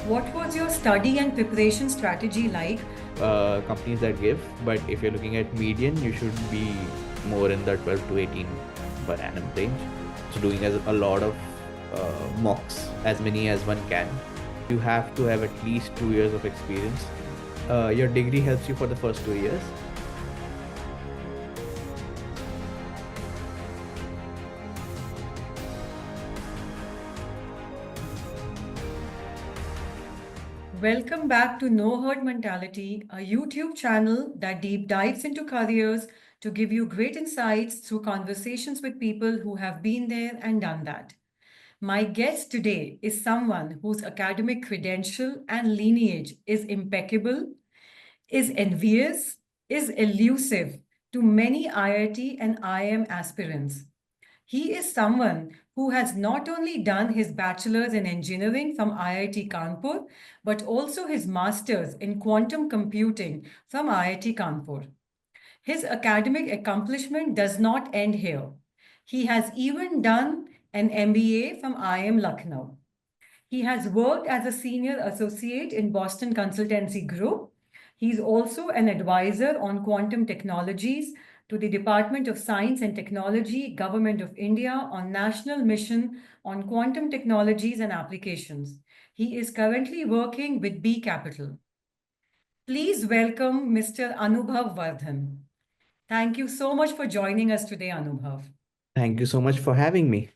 What was your study and preparation strategy like? Companies that give, but if you're looking at median, you should be more in the 12 to 18 per annum range. So doing a lot of mocks, as many as one can. You have to have at least 2 years of experience. Your degree helps you for the first 2 years. Welcome back to No Herd Mentality, a YouTube channel that deep dives into careers to give you great insights through conversations with people who have been there and done that. My guest today is someone whose academic credential and lineage is impeccable, is envious, is elusive to many IIT and IIM aspirants. He is someone who has not only done his bachelor's in engineering from IIT Kanpur, but also his master's in quantum computing from IIT Kanpur. His academic accomplishment does not end here. He has even done an MBA from IIM Lucknow. He has worked as a senior associate in Boston Consultancy Group. He's also an advisor on quantum technologies to the Department of Science and Technology, Government of India on National Mission on Quantum Technologies and Applications. He is currently working with B Capital. Please welcome Mr. Anubhav Vardhan. Thank you so much for joining us today, Anubhav. Thank you so much for having me.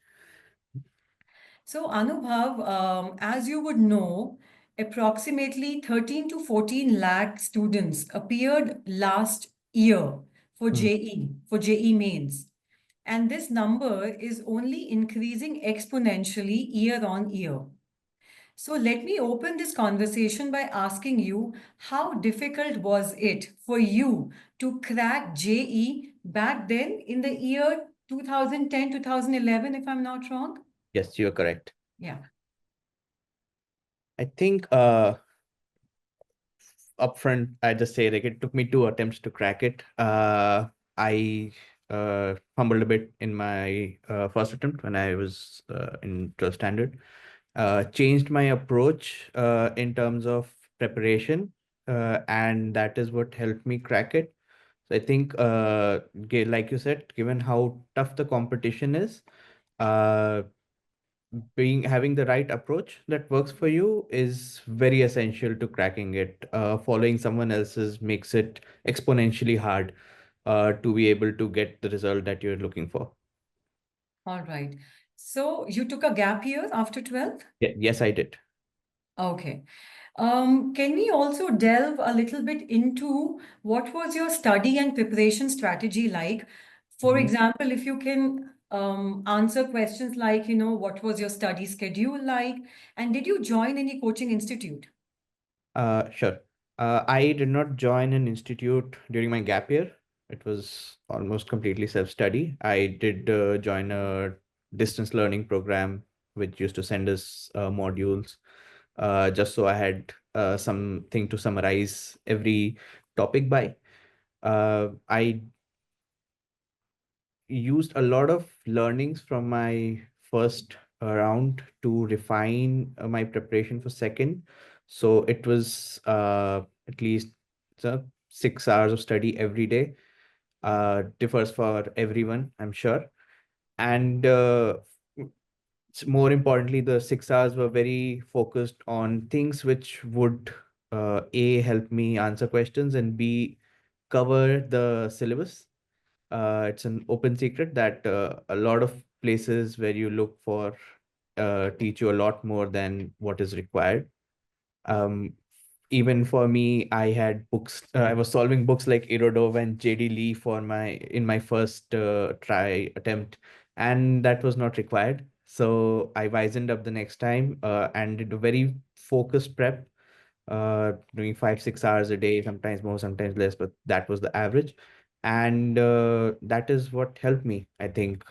So, Anubhav, as you would know, approximately 13 to 14 lakh students appeared last year for Hmm. JE mains. And this number is only increasing exponentially year on year. So let me open this conversation by asking you, how difficult was it for you to crack JE back then in the year 2010, 2011, if I'm not wrong? Yes, you're correct. Yeah. I think upfront, I just say like it took me 2 attempts to crack it. I fumbled a bit in my first attempt when I was in 12th standard. Changed my approach in terms of preparation, and that is what helped me crack it. So I think, like you said, given how tough the competition is, uh, having the right approach that works for you is very essential to cracking it. Following someone else's makes it exponentially hard to be able to get the result that you're looking for. All right. So you took a gap year after 12th? Yes, I did. Okay. Can we also delve a little bit into what was your study and preparation strategy like? For Mhm. example, if you can answer questions like, what was your study schedule like? And did you join any coaching institute? Sure. I did not join an institute during my gap year. It was almost completely self-study. I did join a distance learning program, which used to send us modules, just so I had something to summarize every topic by. I used a lot of learnings from my first round to refine my preparation for second. So it was at least 6 hours of study every day. Differs for everyone, I'm sure. And more importantly, the 6 hours were very focused on things which would A, help me answer questions, and B, cover the syllabus. It's an open secret that a lot of places where you look for teach you a lot more than what is required. Um, Even for me, I had books. I was solving books like Irodov and J.D. Lee for my first try attempt, and that was not required. So I wisened up the next time and did a very focused prep, doing 5 6 hours a day, sometimes more, sometimes less, but that was the average, and that is what helped me, I think,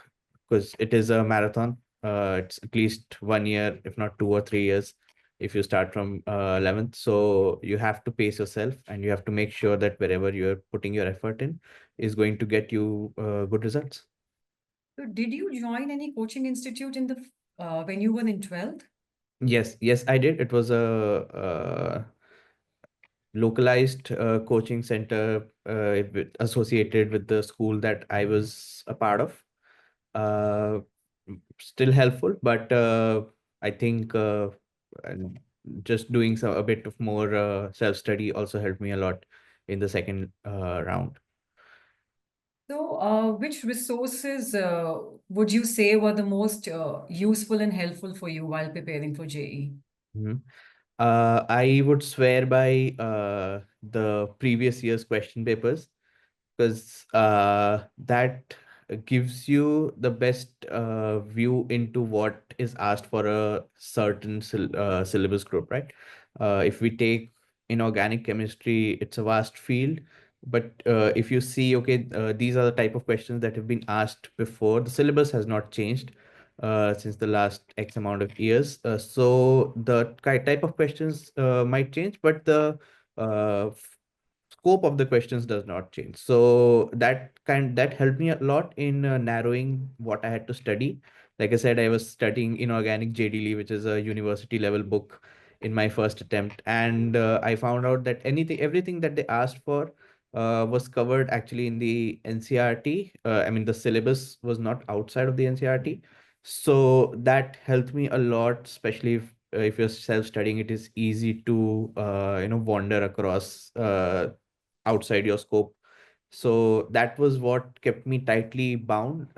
because it is a marathon. It's at least 1 year, if not 2 or 3 years, if you start from 11th. So you have to pace yourself, and you have to make sure that wherever you're putting your effort in is going to get you good results. So did you join any coaching institute in the when you were in 12th? Yes, I did. It was a localized coaching center associated with the school that I was a part of. Uh, Still helpful, but I think and just doing some a bit of more self-study also helped me a lot in the second round. So, which resources would you say were the most useful and helpful for you while preparing for JE? Mhm. I would swear by the previous year's question papers because that gives you the best view into what is asked for a certain syllabus group, right? If we take inorganic chemistry, it's a vast field, but if you see, okay, these are the type of questions that have been asked before. The syllabus has not changed since the last X amount of years. So the type of questions might change, but the scope of the questions does not change. So that helped me a lot in narrowing what I had to study. Like I said, I was studying inorganic JDL, which is a university level book, in my first attempt, and I found out that everything that they asked for was covered actually in the NCRT. I mean, the syllabus was not outside of the NCRT, so that helped me a lot, especially if you're self-studying. It is easy to wander across outside your scope. So that was what kept me tightly bound,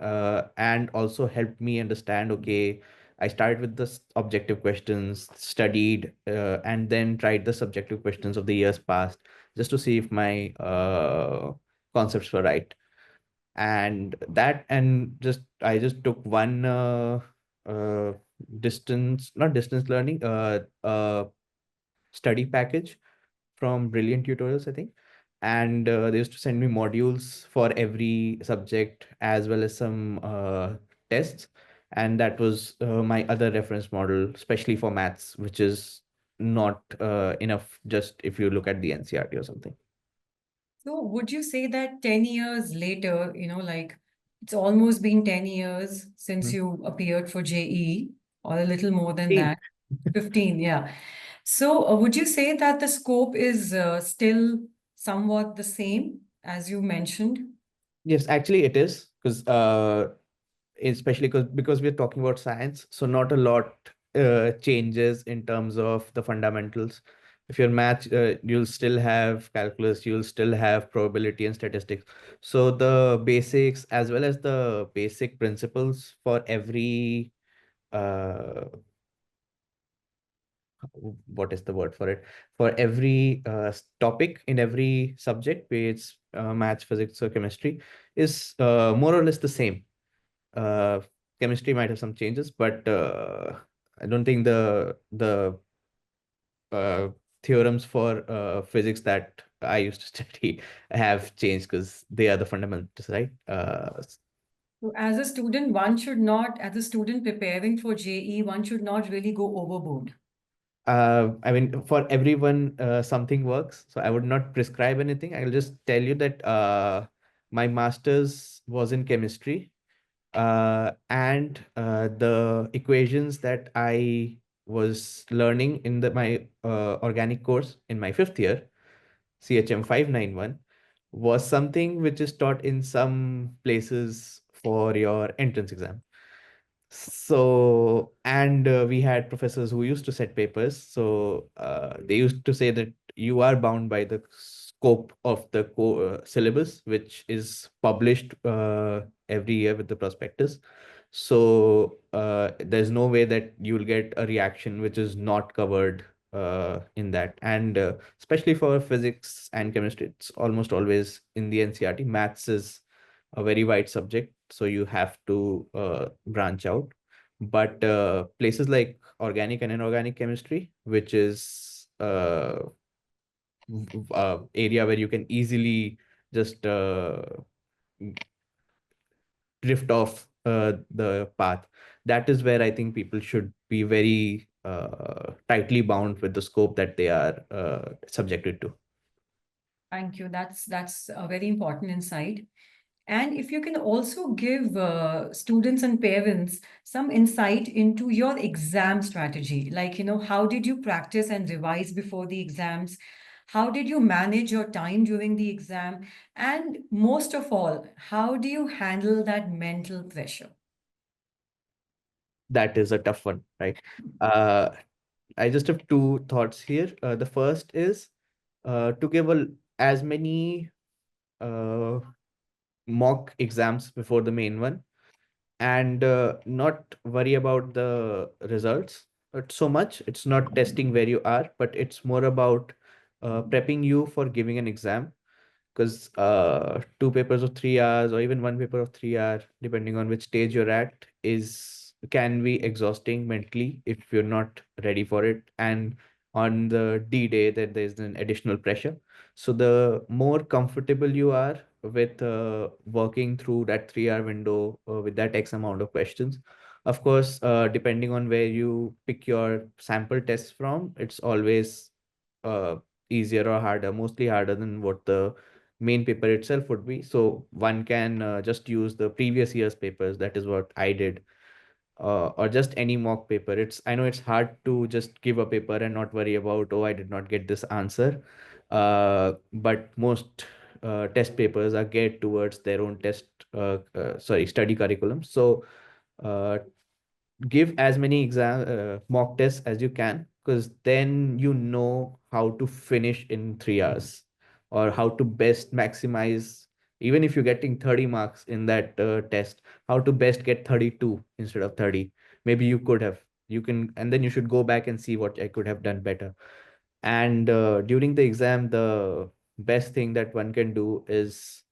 and also helped me understand, okay, I started with the objective questions, studied, and then tried the subjective questions of the years past just to see if my concepts were right. And that, and just I just took one uh, not distance learning, study package from Brilliant Tutorials, I think. And they used to send me modules for every subject as well as some tests. And that was my other reference model, especially for maths, which is not enough just if you look at the NCRT or something. So, would you say that 10 years later, like it's almost been 10 years since Mhm. you appeared for JE, or a little more than 15. that? 15, yeah. So, would you say that the scope is still somewhat the same as you mentioned? Yes, actually it is, because especially because we're talking about science, so not a lot changes in terms of the fundamentals. If you're math, you'll still have calculus, you'll still have probability and statistics. So the basics as well as the basic principles for every what is the word for it, for every topic in every subject, be it's maths, physics, or chemistry, is more or less the same. uh, Chemistry might have some changes, but I don't think the uh, theorems for physics that I used to study have changed, because they are the fundamentals, right? So as a student, one should not, as a student preparing for JE, one should not really go overboard. I mean, for everyone, something works. So I would not prescribe anything. I'll just tell you that my master's was in chemistry, and the equations that I was learning in my organic course in my fifth year, CHM 591, was something which is taught in some places for your entrance exam. So, and we had professors who used to set papers. So they used to say that you are bound by the scope of the syllabus, which is published every year with the prospectus. So there's no way that you'll get a reaction which is not covered in that. And especially for physics and chemistry, it's almost always in the NCRT. Maths is a very wide subject, so you have to branch out. But places like organic and inorganic chemistry, which is area where you can easily just drift off the path, that is where I think people should be very tightly bound with the scope that they are subjected to. Thank you. That's a very important insight. And if you can also give students and parents some insight into your exam strategy, like, how did you practice and revise before the exams? How did you manage your time during the exam? And most of all, how do you handle that mental pressure? That is a tough one, right? Uh, I just have two thoughts here. The first is to give as many uh, mock exams before the main one, and not worry about the results so much. It's not testing where you are, but it's more about prepping you for giving an exam, because two papers of 3 hours or even one paper of 3 hour, depending on which stage you're at, is can be exhausting mentally if you're not ready for it. And on the D day, that there's an additional pressure. So the more comfortable you are with working through that 3 hour window with that X amount of questions, of course, depending on where you pick your sample tests from, it's always uh, easier or harder, mostly harder than what the main paper itself would be. So one can just use the previous year's papers. That is what I did, or just any mock paper. I know it's hard to just give a paper and not worry about, oh, I did not get this answer. But most test papers are geared towards their own study curriculum. So uh, give as many mock tests as you can, because then you know how to finish in 3 hours, or how to best maximize. Even if you're getting 30 marks in that test, how to best get 32 instead of 30. Maybe you can, and then you should go back and see what I could have done better. And during the exam, the best thing that one can do is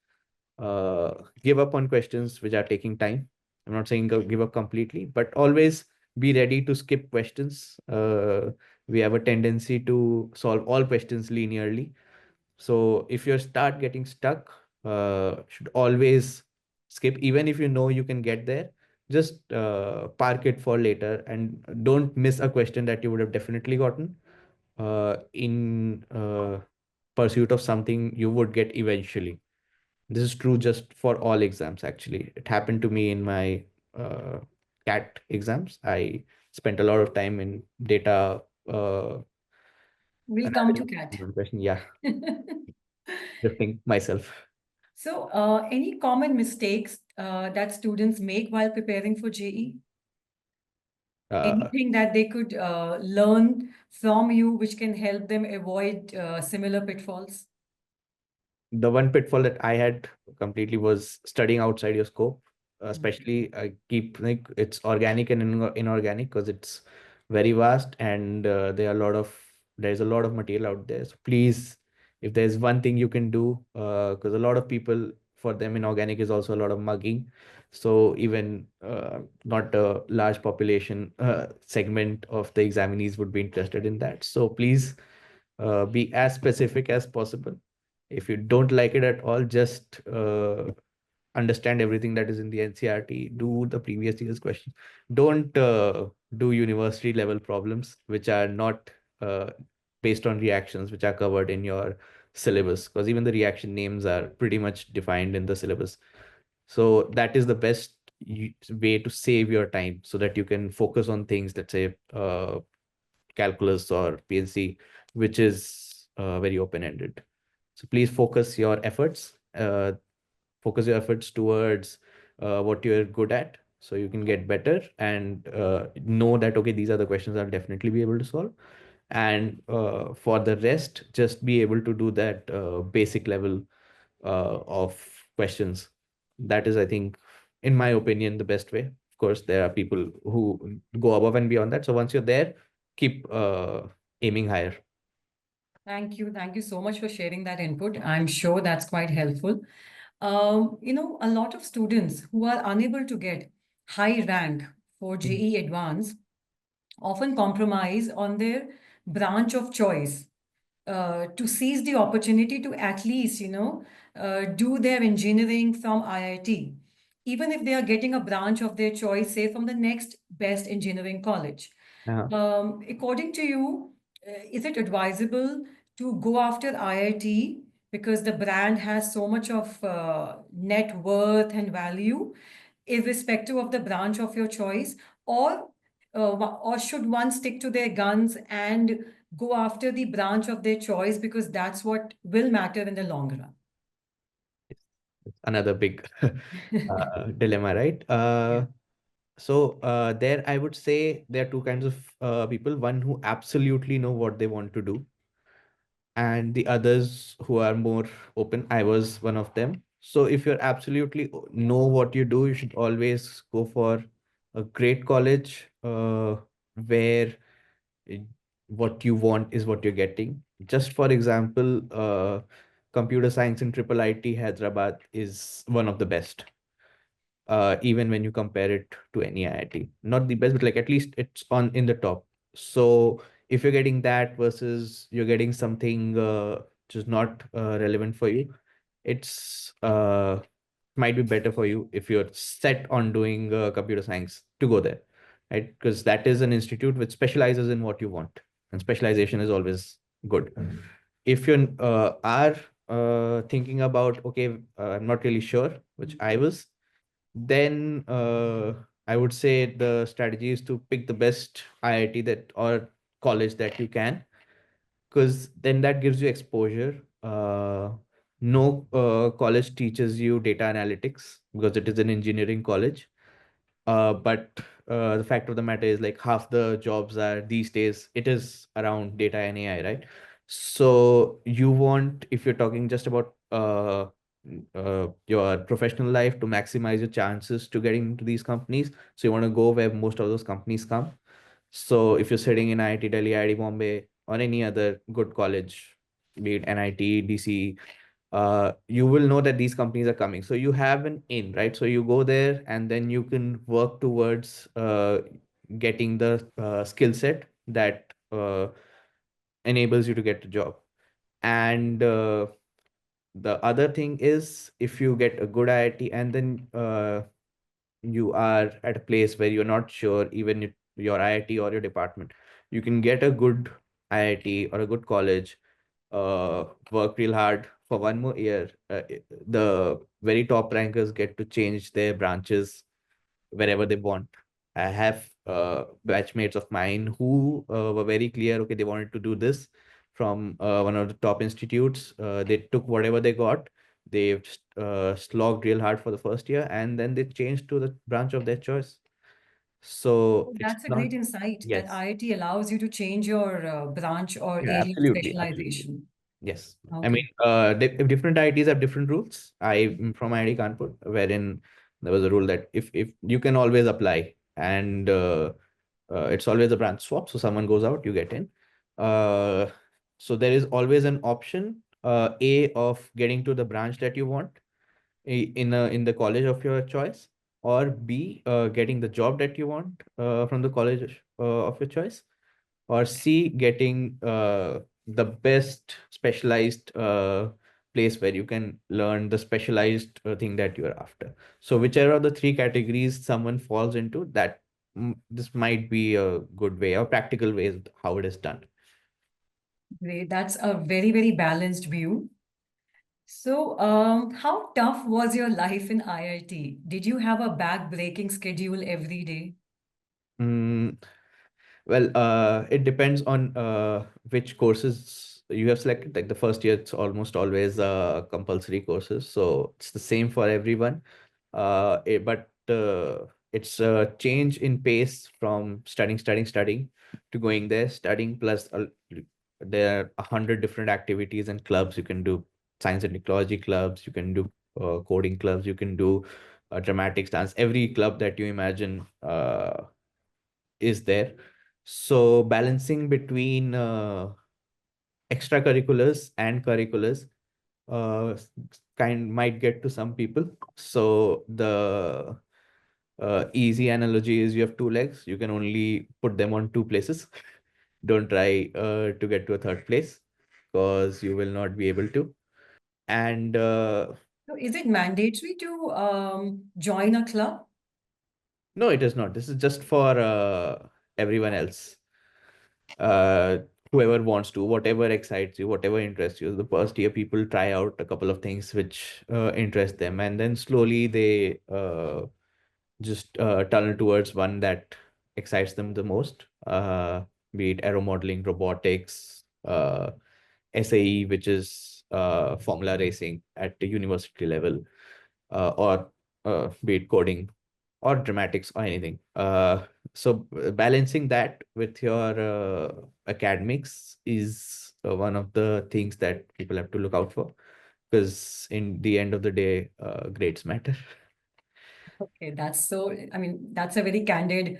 uh, give up on questions which are taking time. I'm not saying give up completely, but always be ready to skip questions. We have a tendency to solve all questions linearly. So if you start getting stuck, should always skip, even if you know you can get there. Just park it for later, and don't miss a question that you would have definitely gotten in pursuit of something you would get eventually. This is true just for all exams, actually. It happened to me in my uh, CAT exams. I spent a lot of time in data. We'll come to CAT. Question. Yeah, drifting myself. So, any common mistakes that students make while preparing for JE? Uh, Anything that they could learn from you which can help them avoid similar pitfalls? the one pitfall that I had completely was studying outside your scope. Mm. Especially, I keep like it's organic and inorganic, because it's very vast, and there's a lot of material out there. So please, if there's one thing you can do, because a lot of people, for them, inorganic is also a lot of mugging. So even not a large population segment of the examinees would be interested in that. So please be as specific as possible. If you don't like it at all, just understand everything that is in the NCRT. Do the previous year's question. Don't do university level problems, which are not based on reactions, which are covered in your syllabus, because even the reaction names are pretty much defined in the syllabus. So that is the best way to save your time, so that you can focus on things, let's say calculus or PNC, which is very open-ended. So please focus your efforts towards what you're good at, so you can get better, and know that, okay, these are the questions I'll definitely be able to solve. And for the rest, just be able to do that basic level of questions. That is, I think, in my opinion, the best way. Of course, there are people who go above and beyond that. So once you're there, keep aiming higher. Thank you. Thank you so much for sharing that input. I'm sure that's quite helpful. A lot of students who are unable to get high rank for Mhm. JE Advanced often compromise on their branch of choice to seize the opportunity to at least, do their engineering from IIT, even if they are getting a branch of their choice, say from the next best engineering college. Uh-huh. According to you, is it advisable to go after IIT because the brand has so much of net worth and value, irrespective of the branch of your choice, or or should one stick to their guns and go after the branch of their choice because that's what will matter in the long run? Another big dilemma, right? Yeah. There I would say there are two kinds of people. One who absolutely know what they want to do, and the others who are more open. I was one of them. So if you're absolutely know what you do, you should always go for a great college where it- what you want is what you're getting. Just for example, computer science in Triple IT Hyderabad is one of the best, even when you compare it to any IIT. Not the best, but like at least it's on in the top. So if you're getting that versus you're getting something which is not relevant for you, it's might be better for you if you're set on doing computer science to go there, right? Because that is an institute which specializes in what you want, and specialization is always good. If you are thinking about, okay, I'm not really sure, which I was, then I would say the strategy is to pick the best IIT that or college that you can, because then that gives you exposure. No college teaches you data analytics because it is an engineering college. But the fact of the matter is, like, half the jobs are these days, it is around data and AI, right? So you want, if you're talking just about your professional life, to maximize your chances to getting into these companies, so you want to go where most of those companies come. So if you're sitting in IIT Delhi, IIT Bombay, or any other good college, be it NIT, DC, you will know that these companies are coming. So you have an in, right? So you go there and then you can work towards getting the skill set that enables you to get the job. And the other thing is, if you get a good IIT and then you are at a place where you're not sure, even if your IIT or your department, you can get a good IIT or a good college, work real hard for one more year. The very top rankers get to change their branches wherever they want. I have batchmates of mine who were very clear, okay, they wanted to do this from one of the top institutes. They took whatever they got. They've slogged real hard for the first year, and then they changed to the branch of their choice. So Oh, it's that's a not, great insight that yes, IIT allows you to change your branch or yeah, area of absolutely, absolutely. specialization. Yes. I mean, Okay. different IITs have different rules. I'm from IIT Kanpur, wherein there was a rule that if you can always apply, and it's always a branch swap. So someone goes out, you get in. Uh, so there is always an option, A, of getting to the branch that you want in the college of your choice, or B, getting the job that you want from the college of your choice, or C, getting the best specialized place where you can learn the specialized thing that you're after. So whichever of the three categories someone falls into, that this might be a good way or practical way of how it is done. Great. That's a very, very balanced view. So, how tough was your life in IIT? Did you have a back-breaking schedule every day? Mm, Well, it depends on which courses you have selected. Like the first year, it's almost always compulsory courses, so it's the same for everyone. But it's a change in pace from studying to going there, studying plus there are 100 different activities and clubs you can do. Science and technology clubs, you can do coding clubs, you can do dramatics, dance. Every club that you imagine is there. So balancing between extracurriculars and curriculars kind might get to some people. So the easy analogy is, you have two legs, you can only put them on two places. Don't try to get to a third place, because you will not be able to. And So, is it mandatory to join a club? no, it is not. This is just for everyone else. Uh, whoever wants to, whatever excites you, whatever interests you. The first year, people try out a couple of things which interest them, and then slowly they just tunnel towards one that excites them the most, be it aero modeling, robotics, SAE, which is formula racing at the university level, or be it coding or dramatics or anything. So balancing that with your academics is one of the things that people have to look out for, because in the end of the day, grades matter. Okay, that's so, I mean, that's a very candid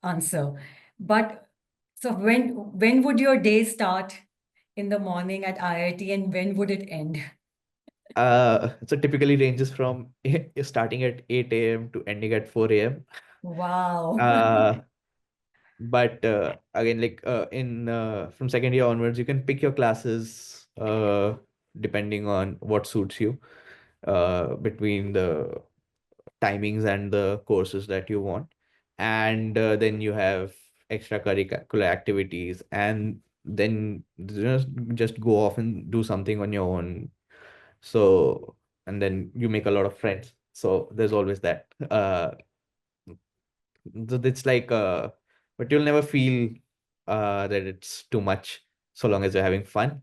answer. But so when would your day start in the morning at IIT and when would it end? So typically ranges from starting at 8 a.m. to ending at 4 a.m. Wow. Uh, but again, like in from second year onwards, you can pick your classes depending on what suits you between the timings and the courses that you want. And then you have extracurricular activities, and then just go off and do something on your own. So, and then you make a lot of friends. So there's always that. So it's like, but you'll never feel that it's too much so long as you're having fun.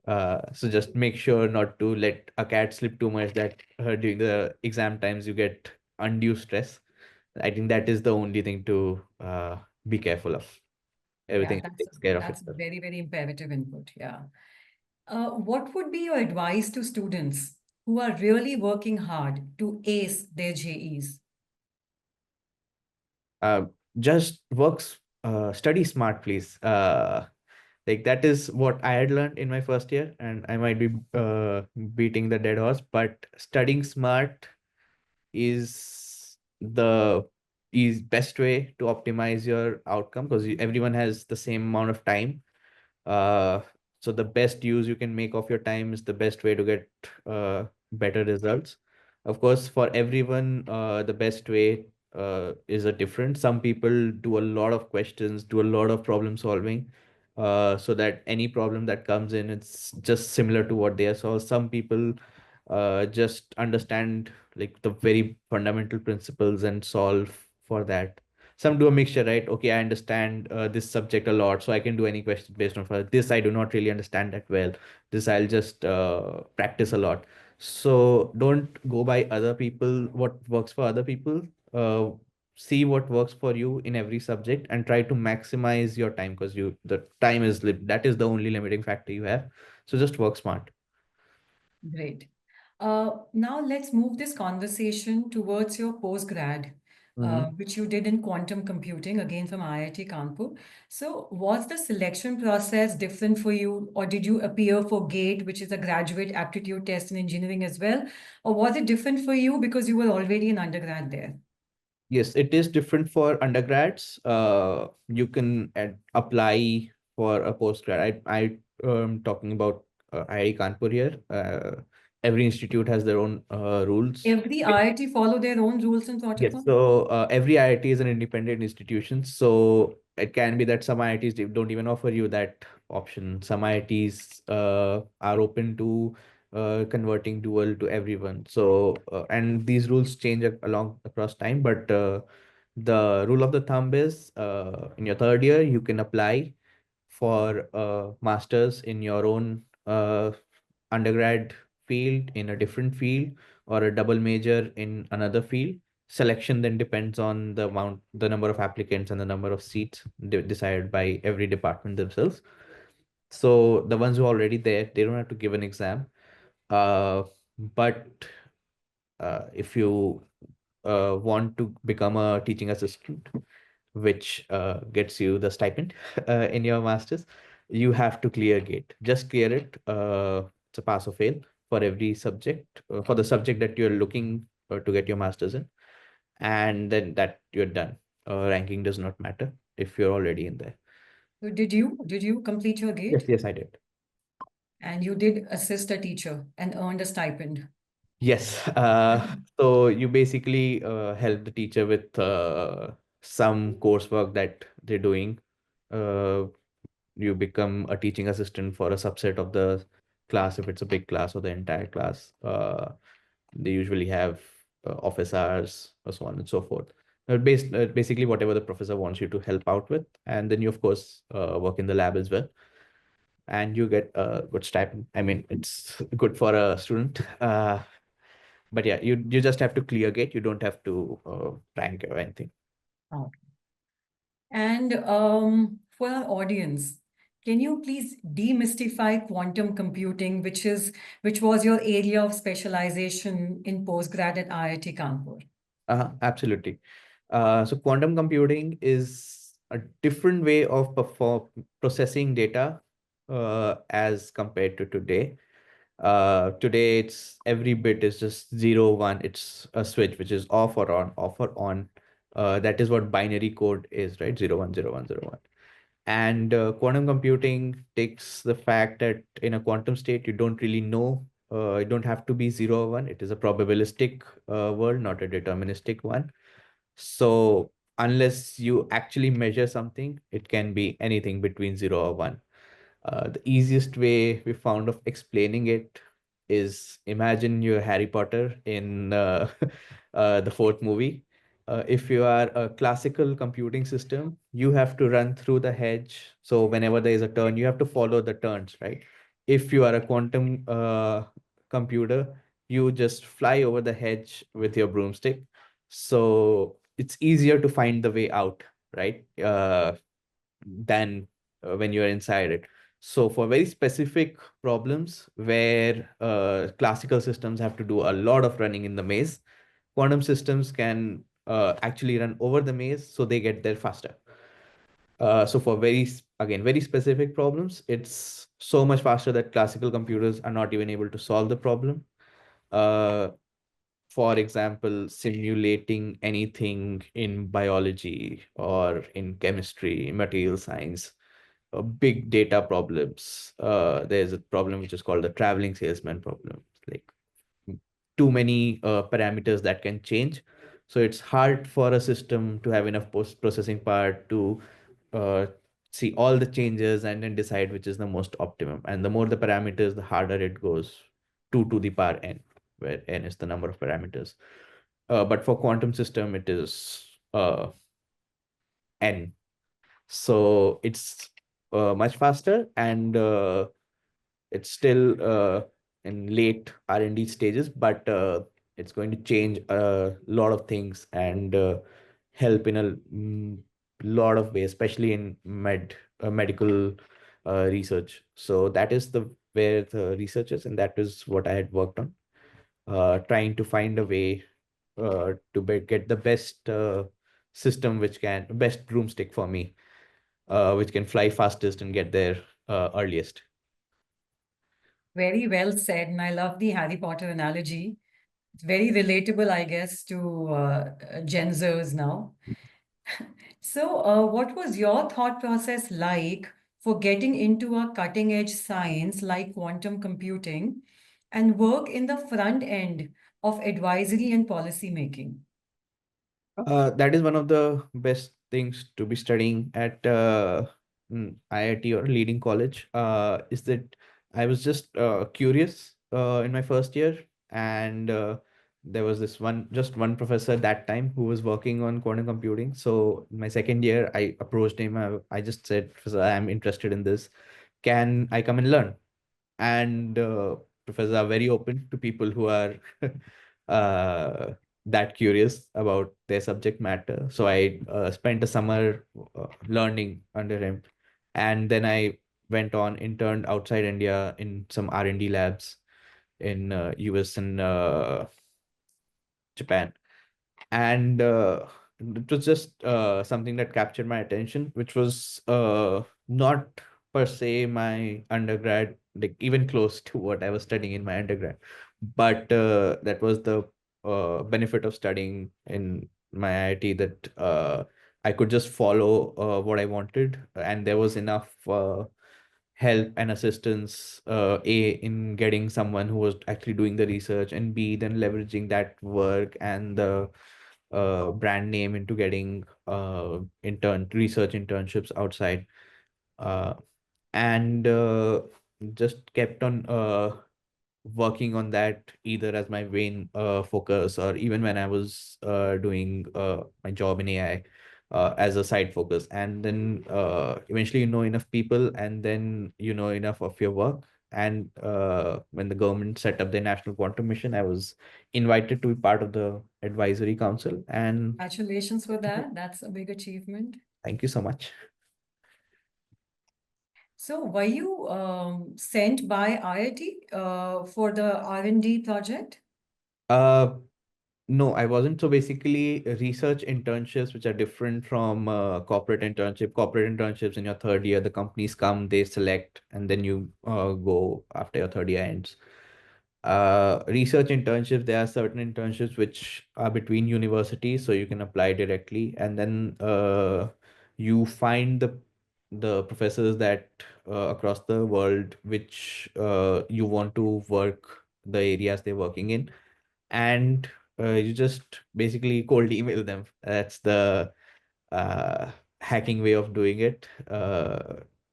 So just make sure not to let a cat slip too much that during the exam times you get undue stress. I think that is the only thing to be careful of. Yeah, Everything takes care of that's itself. very, very imperative input. Yeah. What would be your advice to students who are really working hard to ace their JEs? Uh, just works, study smart, please. Like that is what I had learned in my first year, and I might be beating the dead horse, but studying smart is the is best way to optimize your outcome, because everyone has the same amount of time. uh, so the best use you can make of your time is the best way to get better results. Of course, for everyone, the best way is a different. Some people do a lot of questions, do a lot of problem solving, so that any problem that comes in, it's just similar to what they are. So some people just understand like the very fundamental principles and solve for that. Some do a mixture, right? Okay, I understand this subject a lot, so I can do any question based on this. I do not really understand that well. This I'll just practice a lot. So don't go by other people, what works for other people. uh, See what works for you in every subject and try to maximize your time, because the time is that is the only limiting factor you have. So just work smart. Great. Now let's move this conversation towards your postgrad, Mm-hmm. which you did in quantum computing, again from IIT Kanpur. So, was the selection process different for you, or did you appear for GATE, which is a graduate aptitude test in engineering as well, or was it different for you because you were already an undergrad there? Yes, it is different for undergrads. You can apply for a postgrad. I am talking about IIT Kanpur here. Every institute has their own rules. Every IIT follow their own rules and Yes, protocol? so every IIT is an independent institution. So it can be that some IITs don't even offer you that option. Some IITs are open to converting dual to everyone. So and these rules change along across time, but the rule of the thumb is in your third year you can apply for a master's in your own undergrad field, in a different field, or a double major in another field. Selection then depends on the number of applicants and the number of seats decided by every department themselves. So the ones who are already there, they don't have to give an exam. But if you want to become a teaching assistant, which gets you the stipend in your master's, you have to clear GATE. Just clear it. It's a pass or fail for every subject, for the subject that you're looking to get your master's in, and then that you're done. Ranking does not matter if you're already in there. So did you complete your Yes, GATE? yes, I did. And you did assist a teacher and earned a stipend. Yes. So you basically help the teacher with some coursework that they're doing. Uh, you become a teaching assistant for a subset of the class if it's a big class or the entire class. They usually have office hours or so on and so forth. Basically whatever the professor wants you to help out with, and then you of course work in the lab as well, and you get a good stipend. I mean, it's good for a student. But yeah, you just have to clear gate. You don't have to rank or anything. Oh. And for our audience, can you please demystify quantum computing, which was your area of specialization in postgrad at IIT Kanpur? Absolutely. So quantum computing is a different way of processing data as compared to today. Today, it's every bit is just 0 1. It's a switch which is off or on, off or on. That is what binary code is, right? 0 1 0 1 0 1. And quantum computing takes the fact that in a quantum state, you don't really know. It don't have to be 0 or 1. It is a probabilistic world, not a deterministic one. So unless you actually measure something, it can be anything between 0 or 1. The easiest way we found of explaining it is imagine you're Harry Potter in the fourth movie. If you are a classical computing system, you have to run through the hedge. So whenever there is a turn, you have to follow the turns, right? If you are a quantum computer, you just fly over the hedge with your broomstick. So it's easier to find the way out, right? Than when you're inside it. So for very specific problems where classical systems have to do a lot of running in the maze, quantum systems can actually run over the maze, so they get there faster. So for again, very specific problems, it's so much faster that classical computers are not even able to solve the problem. Uh, for example, simulating anything in biology or in chemistry, material science, big data problems. There's a problem which is called the traveling salesman problem. Like too many parameters that can change. So it's hard for a system to have enough post-processing power to uh, see all the changes and then decide which is the most optimum. And the more the parameters, the harder it goes, 2 to the power n, where n is the number of parameters. But for quantum system, it is n. So it's much faster, and it's still in late R&D stages, but it's going to change a lot of things and help in a lot of ways, especially in medical research. So that is the where the research is, and that is what I had worked on, trying to find a way to get the best system which can best broomstick for me, which can fly fastest and get there earliest. Very well said. And I love the Harry Potter analogy. It's very relatable, I guess, to Gen Zers now. So, what was your thought process like for getting into a cutting edge science like quantum computing and work in the front end of advisory and policy making? That is one of the best things to be studying at IIT or leading college. Is that I was just curious in my first year, and there was just one professor at that time who was working on quantum computing. So in my second year, I approached him. I just said, Professor, I'm interested in this. Can I come and learn? And professors are very open to people who are uh, that curious about their subject matter. So I spent a summer learning under him, and then I went on interned outside India in some R&D labs in US and Japan. And it was just something that captured my attention, which was not per se my undergrad, like even close to what I was studying in my undergrad, but that was the benefit of studying in my IIT, that I could just follow what I wanted, and there was enough help and assistance, A, in getting someone who was actually doing the research, and B, then leveraging that work and the brand name into getting research internships outside. and just kept on working on that either as my main focus, or even when I was doing my job in AI as a side focus. And then eventually you know enough people, and then you know enough of your work. And when the government set up the National Quantum Mission, I was invited to be part of the advisory council. And Congratulations for that. That's a big achievement. thank you so much. So, were you sent by IIT for the R&D project? Uh, No, I wasn't. So basically, research internships, which are different from corporate internship. Corporate internships in your third year, the companies come, they select, and then you go after your third year ends. Research internships, there are certain internships which are between universities, so you can apply directly, and then you find the professors that across the world which you want to work, the areas they're working in, and you just basically cold email them. That's the uh, hacking way of doing it.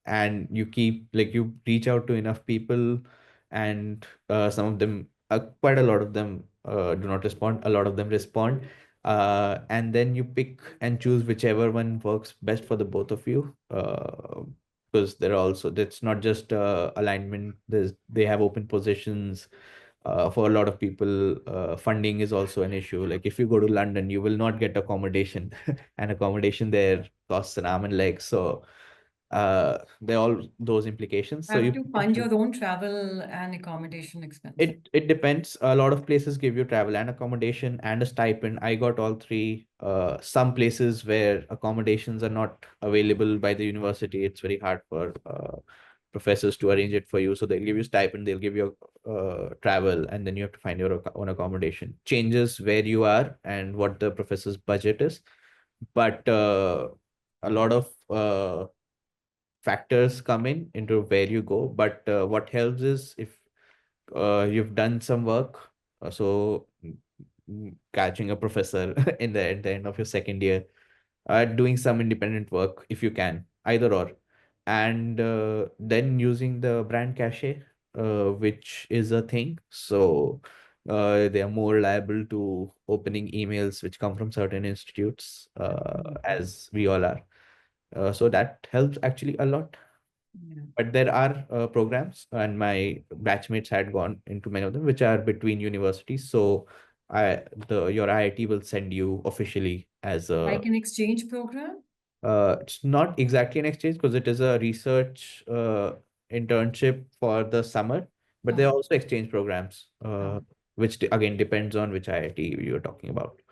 And you keep, like, you reach out to enough people, and some of them, quite a lot of them, do not respond. A lot of them respond. And then you pick and choose whichever one works best for the both of you. Because there are also, that's not just alignment. They have open positions for a lot of people. Funding is also an issue. Like if you go to London, you will not get accommodation, and accommodation there costs an arm and leg. So there are all those implications. So Have you to pick and fund choose. your own travel and accommodation expenses. It depends. A lot of places give you travel and accommodation and a stipend. I got all three. Some places where accommodations are not available by the university, it's very hard for professors to arrange it for you. So they'll give you stipend, they'll give you travel, and then you have to find your own accommodation. Changes where you are and what the professor's budget is, but a lot of factors come in into where you go. But what helps is if you've done some work, catching a professor in at the end of your second year, doing some independent work if you can, either or, and then using the brand cachet, which is a thing. So they are more liable to opening emails which come from certain institutes, Absolutely. as we all are. So that helps actually a lot. Yeah. But there are programs, and my batchmates had gone into many of them, which are between universities. So the your IIT will send you officially as a, Like an exchange program? it's not exactly an exchange because it is a research internship for the summer, but there are Okay. also exchange programs, which again depends on which IIT you're talking about.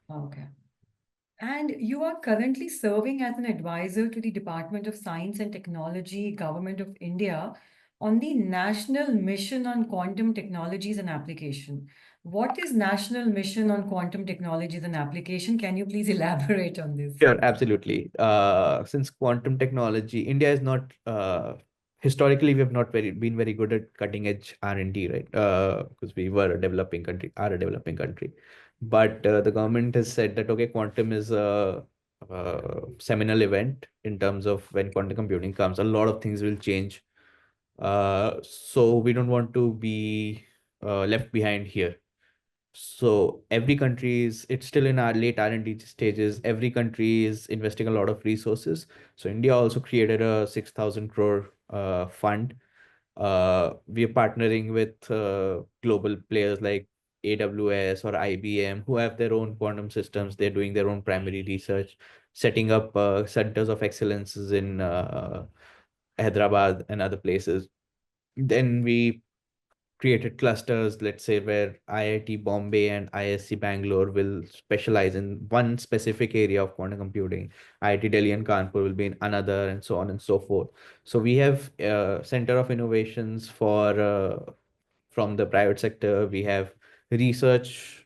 Okay. And you are currently serving as an advisor to the Department of Science and Technology, Government of India, on the National Mission on Quantum Technologies and Application. What is National Mission on Quantum Technologies and Application? Can you please elaborate on this? Sure, absolutely. Since quantum technology, India is not historically we have not been very good at cutting edge R&D, right? Because we were a developing country, are a developing country, but the government has said that okay, quantum is a seminal event in terms of when quantum computing comes, a lot of things will change. So we don't want to be left behind here. So every country is, it's still in our late R&D stages. Every country is investing a lot of resources. So India also created a 6,000 crore fund. We are partnering with global players like AWS or IBM who have their own quantum systems. They're doing their own primary research, setting up centers of excellences in Hyderabad and other places. Then we created clusters, let's say, where IIT Bombay and ISC Bangalore will specialize in one specific area of quantum computing. IIT Delhi and Kanpur will be in another, and so on and so forth. So we have Center of Innovations for from the private sector. We have research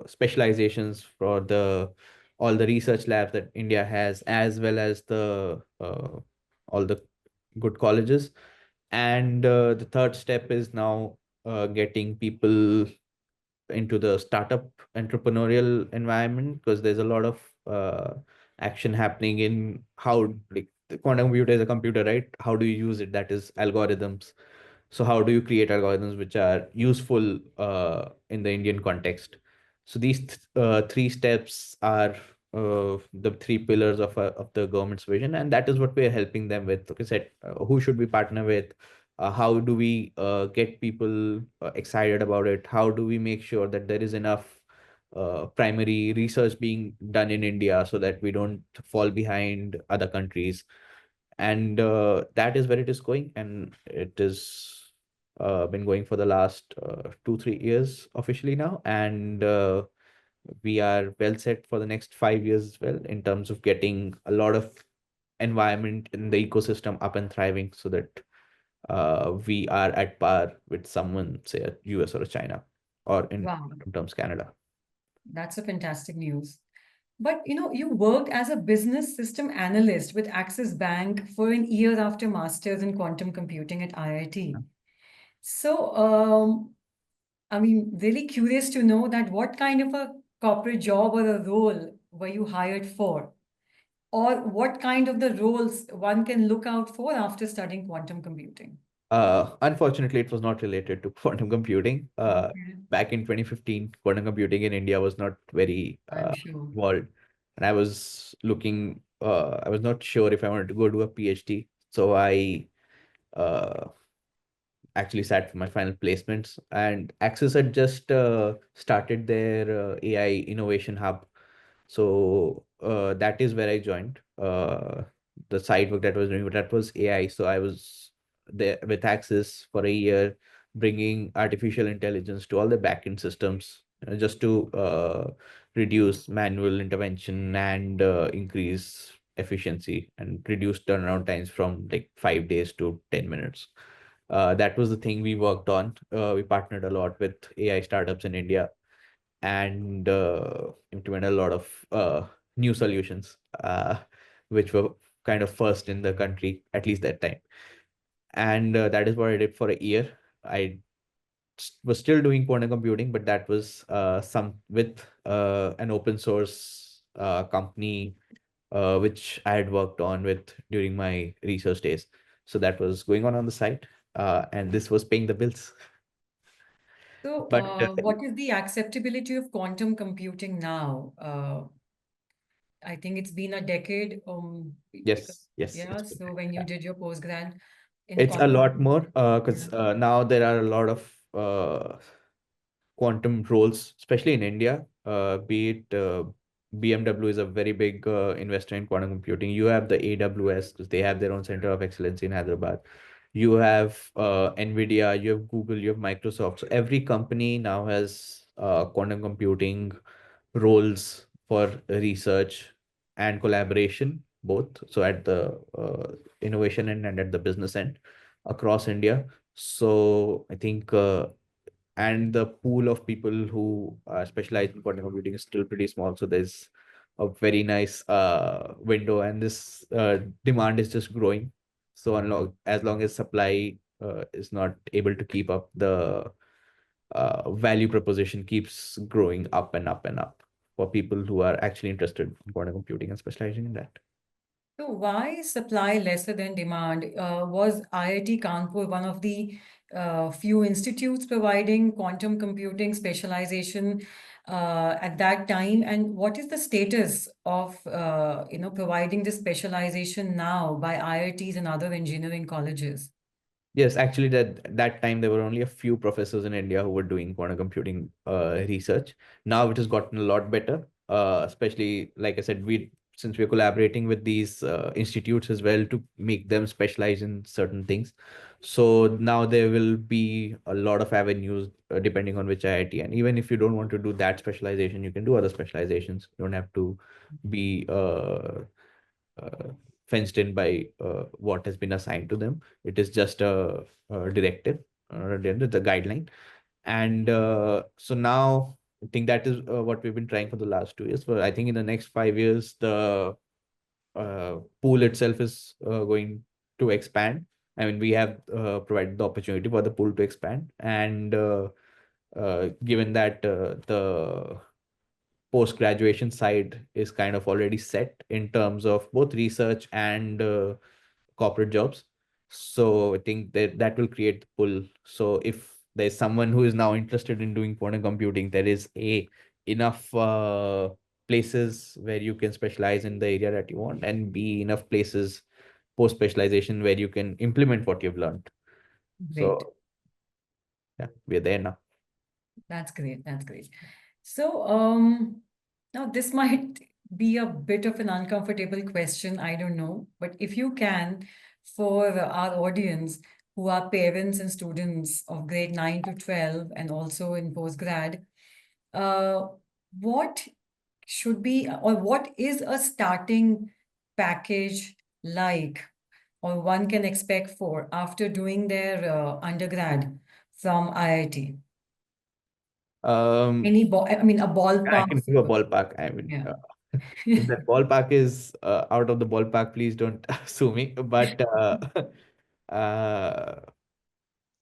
specializations for the all the research labs that India has, as well as the all the good colleges. And the third step is now getting people into the startup entrepreneurial environment, because there's a lot of action happening in how, like, the quantum computer is a computer, right? How do you use it? That is algorithms. So how do you create algorithms which are useful in the Indian context? So these three steps are the three pillars of the government's vision, and that is what we are helping them with. Okay, said who should we partner with? How do we get people excited about it? How do we make sure that there is enough primary research being done in India so that we don't fall behind other countries? And that is where it is going, and it is been going for the last 2 3 years officially now, and we are well set for the next 5 years as well in terms of getting a lot of environment in the ecosystem up and thriving so that we are at par with someone, say a US or a China, or in Wow, terms Canada. that's a fantastic news. But you worked as a business system analyst with Axis Bank for an year after masters in quantum computing at IIT. So, I mean, really curious to know that what kind of a corporate job or a role were you hired for? Or what kind of the roles one can look out for after studying quantum computing? Unfortunately, it was not related to quantum computing. Okay, Back in 2015, quantum computing in India was not very I'm sure. evolved. And I was not sure if I wanted to go do a PhD. So I uh, actually sat for my final placements. And Axis had just started their AI innovation hub. So that is where I joined. The side work that I was doing, but that was AI. So I was there with Axis for a year, bringing artificial intelligence to all the backend systems, just to reduce manual intervention and increase efficiency and reduce turnaround times from like 5 days to 10 minutes. That was the thing we worked on. We partnered a lot with AI startups in India and implemented a lot of new solutions, which were kind of first in the country, at least that time. And that is what I did for a year. I was still doing quantum computing, but that was some with an open source company which I had worked on with during my research days. So that was going on the side, and this was paying the bills. So, But what is the acceptability of quantum computing now? I think it's been a decade. Because, yes, yes, yeah. it's been. So when you did your postgrad in It's a quantum lot more computing, yeah. because now there are a lot of quantum roles, especially in India. Be it BMW is a very big investor in quantum computing. You have the AWS because they have their own center of excellence in Hyderabad. You have NVIDIA, you have Google, you have Microsoft. So every company now has quantum computing roles for research and collaboration, both. So at the innovation end and at the business end across India. So I think, and the pool of people who are specialized in quantum computing is still pretty small. So there's a very nice window, and this demand is just growing. So as long as supply is not able to keep up, the value proposition keeps growing up and up and up for people who are actually interested in quantum computing and specializing in that. So why is supply lesser than demand? Was IIT Kanpur one of the few institutes providing quantum computing specialization at that time? And what is the status of providing this specialization now by IITs and other engineering colleges? Yes, actually, that time there were only a few professors in India who were doing quantum computing research. Now it has gotten a lot better, especially like I said, we since we're collaborating with these institutes as well to make them specialize in certain things. So now there will be a lot of avenues depending on which IIT. And even if you don't want to do that specialization, you can do other specializations. You don't have to be uh, fenced in by what has been assigned to them. It is just a directive or the guideline. And so now I think that is what we've been trying for the last 2 years. But I think in the next 5 years, the pool itself is going to expand. I mean, we have provided the opportunity for the pool to expand. And given that the post-graduation side is kind of already set in terms of both research and corporate jobs. So I think that will create the pull. So if there's someone who is now interested in doing quantum computing, there is enough places where you can specialize in the area that you want, and B, enough places post specialization where you can implement what you've learned. Great. So yeah, we're there now. That's great. That's great. So, now this might be a bit of an uncomfortable question. I don't know. But if you can, for our audience who are parents and students of grade 9 to 12 and also in postgrad, uh, what should be or what is a starting package like or one can expect for after doing their undergrad from IIT? Um, I mean, a I ballpark can give a figure. ballpark. I mean, Yeah. if that ballpark is out of the ballpark, please don't sue me. But uh,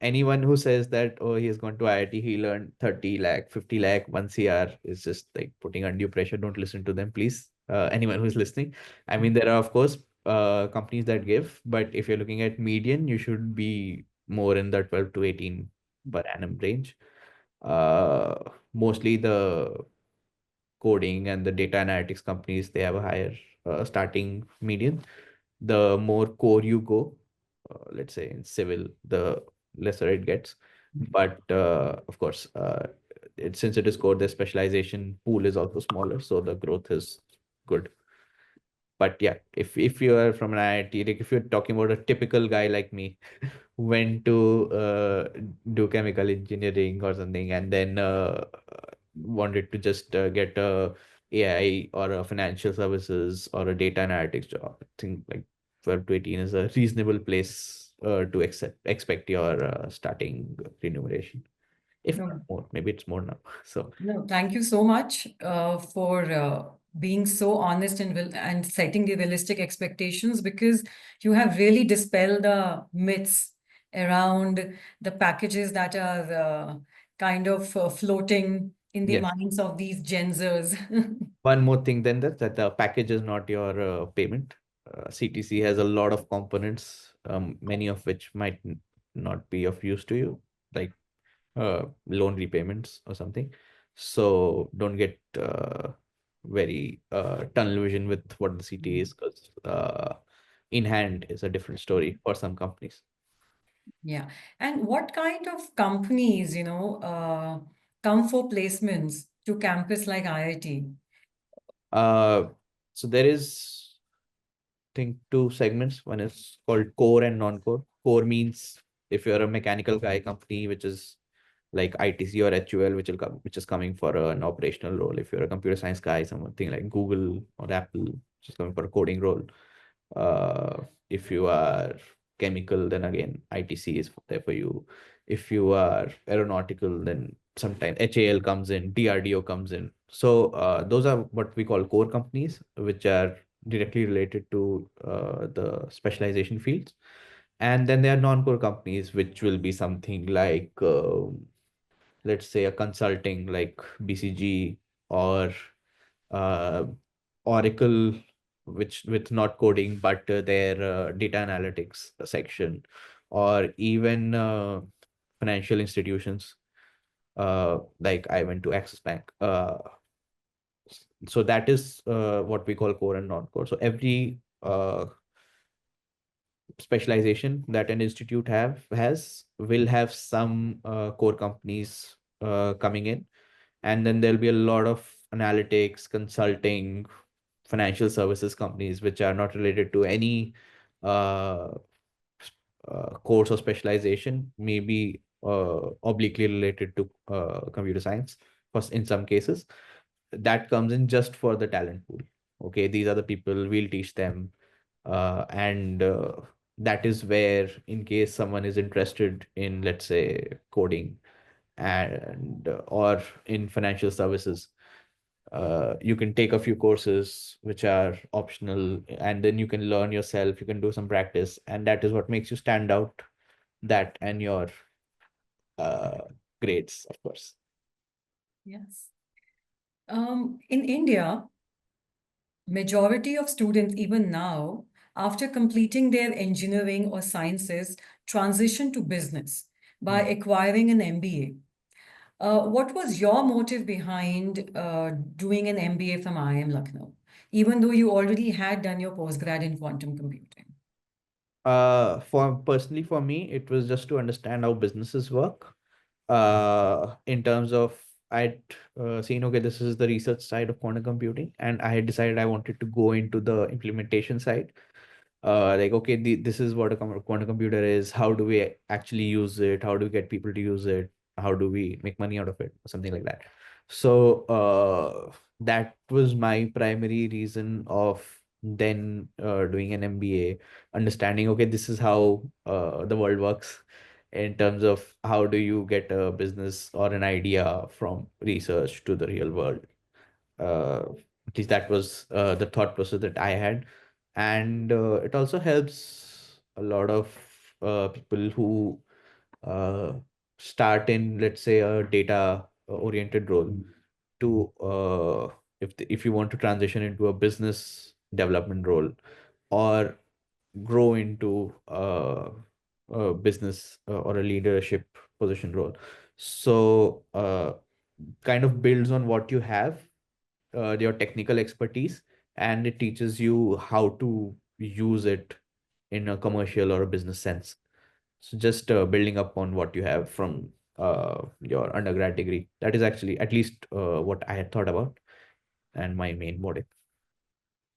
anyone who says that, oh, he has gone to IIT, he learned 30 lakh, 50 lakh, 1 CR is just like putting undue pressure. Don't listen to them, please. Anyone who's listening. I mean, there are, of course, companies that give, but if you're looking at median, you should be more in the 12 to 18 per annum range. Uh, Mostly the coding and the data analytics companies, they have a higher starting median. The more core you go, let's say in civil, the lesser it gets. But of course, since it is core, the specialization pool is also smaller, so the growth is good. But yeah, if you are from an IIT, like if you're talking about a typical guy like me, who went to do chemical engineering or something, and then wanted to just get a AI or a financial services or a data analytics job, I think like 12 to 18 is a reasonable place to expect your starting remuneration. If not No, more, maybe it's more now. So no, thank you so much for being so honest and and setting the realistic expectations because you have really dispelled the myths around the packages that are kind of floating in the yes. minds of these Gen Zers. One more thing then that the package is not your payment. CTC has a lot of components, many of which might not be of use to you, like loan repayments or something. So don't get very tunnel vision with what the CTA is, because in hand is a different story for some companies. Yeah. And what kind of companies, come for placements to campus like IIT? Uh, so there is, think, two segments. One is called core and non-core. Core means if you're a mechanical guy company, which is like ITC or HUL, which is coming for an operational role. If you're a computer science guy, something like Google or Apple, which is coming for a coding role. If you are chemical, then again ITC is there for you. If you are aeronautical, then sometimes HAL comes in, DRDO comes in. So those are what we call core companies, which are directly related to the specialization fields. And then there are non-core companies, which will be something like let's say a consulting like BCG or uh, Oracle, which with not coding but their data analytics section, or even financial institutions. Like I went to Axis Bank. So that is what we call core and non-core. So every specialization that an institute has will have some core companies coming in, and then there'll be a lot of analytics, consulting, financial services companies which are not related to any uh, course or specialization, maybe obliquely related to computer science first in some cases. That comes in just for the talent pool. Okay, these are the people, we'll teach them. And that is where, in case someone is interested in, let's say, coding and or in financial services, you can take a few courses which are optional, and then you can learn yourself, you can do some practice, and that is what makes you stand out, that and your uh, grades, of course. Yes. In India, majority of students, even now, after completing their engineering or sciences, transition to business by Mm. acquiring an MBA. What was your motive behind doing an MBA from IIM Lucknow, even though you already had done your postgrad in quantum computing? For me, it was just to understand how businesses work. In terms of I'd seen, okay, this is the research side of quantum computing, and I had decided I wanted to go into the implementation side. Like, okay, this is what a quantum computer is. How do we actually use it? How do we get people to use it? How do we make money out of it? Something like that. So that was my primary reason of then doing an MBA, understanding, okay, this is how the world works in terms of how do you get a business or an idea from research to the real world. uh, at least that was the thought process that I had. And it also helps a lot of people who uh, start in, let's say, a data oriented role to if you want to transition into a business development role, or grow into a business or a leadership position role. So kind of builds on what you have, your technical expertise, and it teaches you how to use it in a commercial or a business sense. So just building up on what you have from your undergrad degree. That is actually at least what I had thought about and my main motive.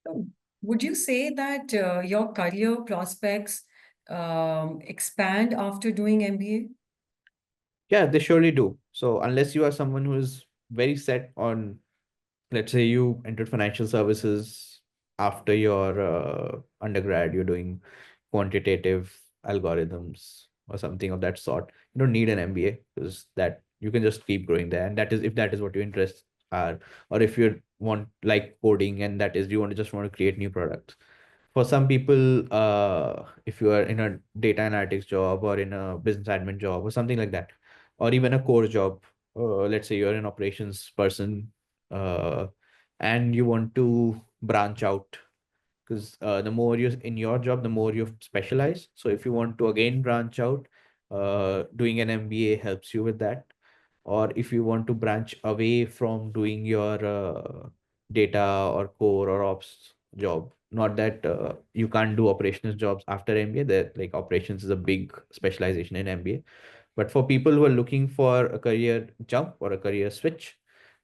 So would you say that your career prospects expand after doing MBA? Yeah, they surely do. So unless you are someone who is very set on, let's say you entered financial services after your undergrad, you're doing quantitative algorithms or something of that sort, you don't need an MBA, because that you can just keep growing there. And that is if that is what your interests are, or if you want like coding and that is you want to create new products. For some people, if you are in a data analytics job or in a business admin job or something like that, or even a core job, let's say you're an operations person, uh, and you want to branch out, because the more you're in your job, the more you specialize. So if you want to again branch out, doing an MBA helps you with that. Or if you want to branch away from doing your data or core or ops job, not that you can't do operations jobs after MBA, that like operations is a big specialization in MBA. But for people who are looking for a career jump or a career switch,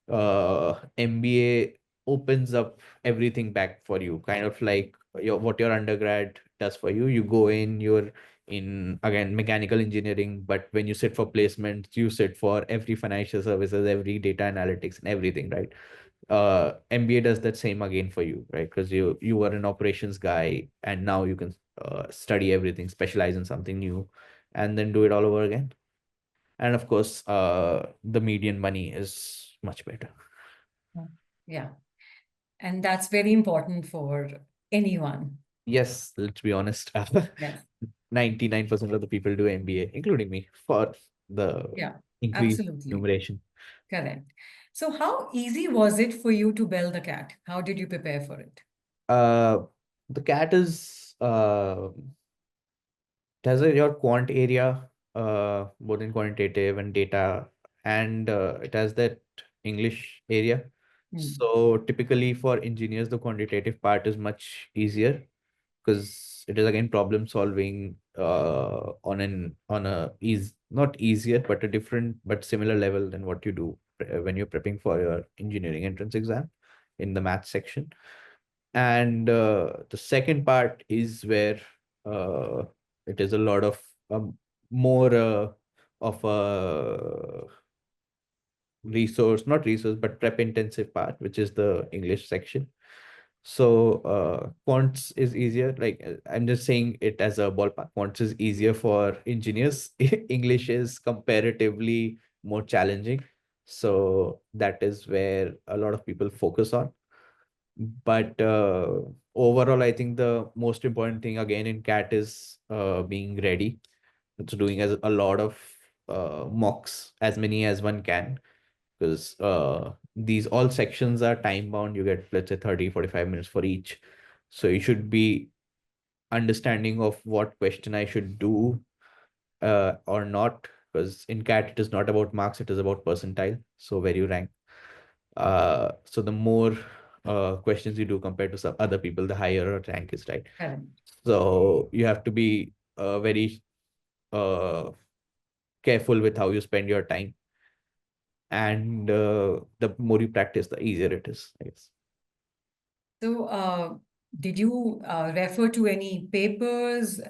MBA opens up everything back for you, kind of like what your undergrad does for you. You go in, you're in again mechanical engineering, but when you sit for placements, you sit for every financial services, every data analytics, and everything, right? MBA does that same again for you, right? Because you were an operations guy, and now you can study everything, specialize in something new, and then do it all over again. And of course, the median money is much better. Yeah, and that's very important for anyone. Yes, let's be honest. Yes. 99% of the people do MBA, including me, for the Yeah, increased absolutely. remuneration. Correct. So, how easy was it for you to build the cat? How did you prepare for it? Uh, the cat is it has your quant area, both in quantitative and data, and it has that English area. Hmm. So typically for engineers, the quantitative part is much easier, because it is again problem solving on a is not easier but a different but similar level than what you do when you're prepping for your engineering entrance exam in the math section. And the second part is where uh, it is a lot of more of a resource, not resource, but prep intensive part, which is the English section. So quants is easier. Like I'm just saying it as a ballpark. Quants is easier for engineers. English is comparatively more challenging. So that is where a lot of people focus on. But overall, I think the most important thing again in CAT is being ready. It's doing as a lot of mocks, as many as one can, because these all sections are time bound. You get, let's say, 30-45 minutes for each. So you should be understanding of what question I should do or not, because in CAT it is not about marks, it is about percentile, so where you rank. So the more questions you do compared to some other people, the higher your rank is, right? Correct. So you have to be very uh, careful with how you spend your time, and the more you practice, the easier it is, I guess. So, did you refer to any papers?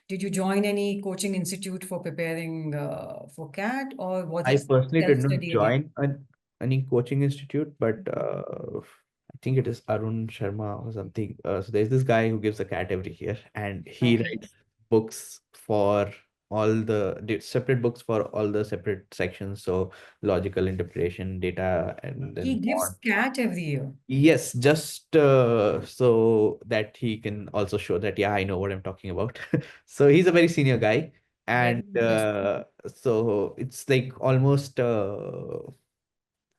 Did you join any coaching institute for preparing for CAT, or was I it personally did not self-study again? join any coaching institute, but Mhm. I think it is Arun Sharma or something. So there's this guy who gives a cat every year, and he Okay. writes books for all separate books for all the separate sections. So logical interpretation, data, and He then gives more. CAT every year. Yes, just so that he can also show that, yeah, I know what I'm talking about. So he's a very senior guy. Very And interesting. so it's like almost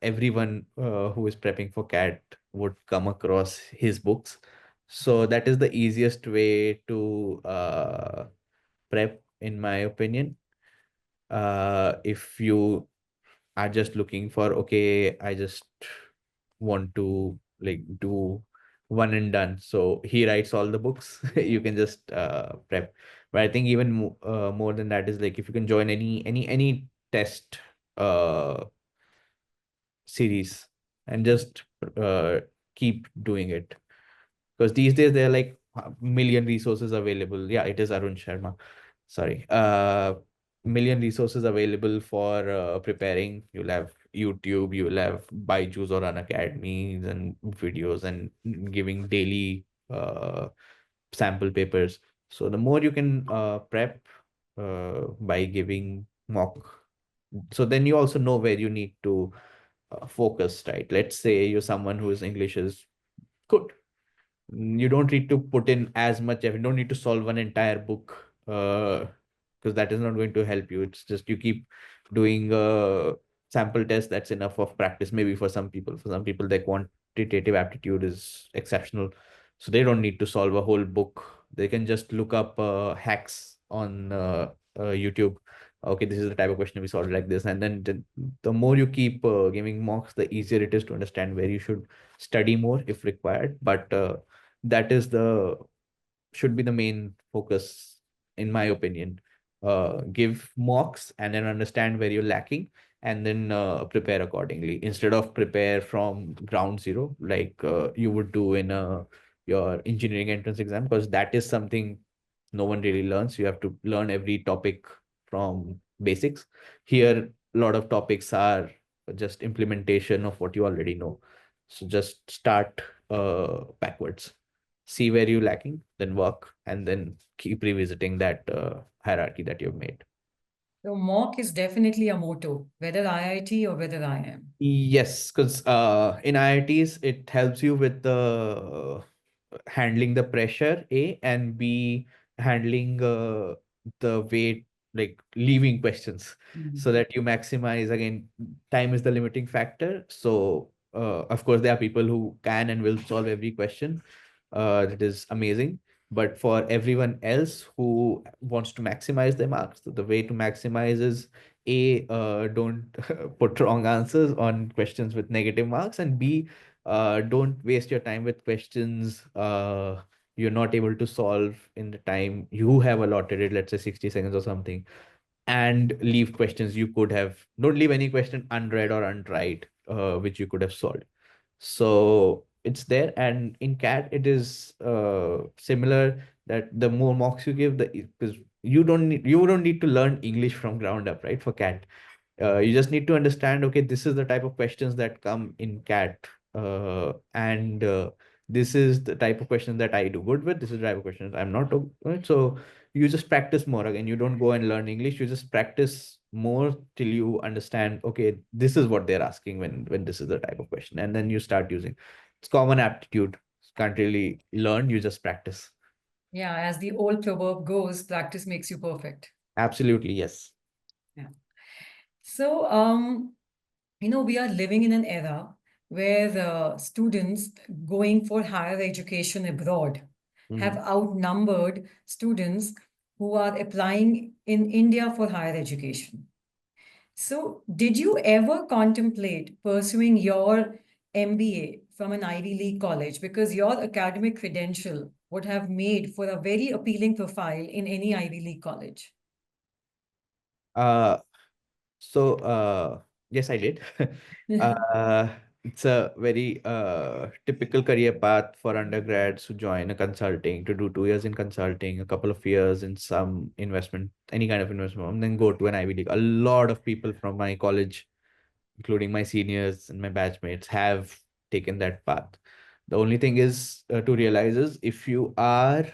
everyone who is prepping for CAT would come across his books. So that is the easiest way to prep, in my opinion. If you are just looking for, okay, I just want to like do one and done, so he writes all the books. You can just prep. But I think even more than that is like, if you can join any test uh series and just keep doing it, because these days there are like a million resources available. Yeah, it is Arun Sharma, sorry. Million resources available for preparing. You'll have YouTube, you'll have Byju's or An Academies and videos, and giving daily sample papers. So the more you can prep by giving mock, so then you also know where you need to focus, right? Let's say you're someone whose English is good. You don't need to put in as much effort. You don't need to solve one entire book, because that is not going to help you. It's just you keep doing sample tests. That's enough of practice. Maybe for some people. For some people, their quantitative aptitude is exceptional, so they don't need to solve a whole book. They can just look up hacks on YouTube. Okay, this is the type of question we solved like this, and then the more you keep giving mocks, the easier it is to understand where you should study more if required. But that is the should be the main focus, in my opinion. Give mocks and then understand where you're lacking, and then prepare accordingly, instead of prepare from ground zero like you would do in your engineering entrance exam, because that is something no one really learns. You have to learn every topic from basics. Here a lot of topics are just implementation of what you already know. So just start backwards, see where you're lacking, then work, and then keep revisiting that hierarchy that you've made. So, mock is definitely a motto, whether IIT or whether IIM. Yes, because in IITs, it helps you with the handling the pressure, A, and B, handling the weight, like leaving questions, so Mhm. that you maximize. Again, time is the limiting factor. So, of course, there are people who can and will solve every question. That is amazing. But for everyone else who wants to maximize their marks, the way to maximize is, A, don't put wrong answers on questions with negative marks, and B, don't waste your time with questions you're not able to solve in the time you have allotted it, let's say 60 seconds or something, and leave questions you could have. Don't leave any question unread or untried, which you could have solved. So it's there, and in CAT it is similar, that the more mocks you give, the because you don't need to learn English from ground up, right? For CAT, you just need to understand, okay, this is the type of questions that come in CAT, and this is the type of questions that I do good with. This is the type of questions I'm not good with. So you just practice more. Again, you don't go and learn English. You just practice more till you understand, okay, this is what they're asking when this is the type of question, and then you start using. It's common aptitude. Can't really learn. You just practice. Yeah, as the old proverb goes, practice makes you perfect. Absolutely, yes. Yeah. So, We are living in an era where students going for higher education abroad have Mhm. outnumbered students who are applying in India for higher education. So, did you ever contemplate pursuing your MBA from an Ivy League college? Because your academic credential would have made for a very appealing profile in any Ivy League college. Uh, So, yes, I did. Uh, it's a very typical career path for undergrads who join a consulting to do 2 years in consulting, a couple of years in some investment, any kind of investment, and then go to an Ivy League. A lot of people from my college, including my seniors and my batchmates, have taken that path. The only thing is to realize is if you are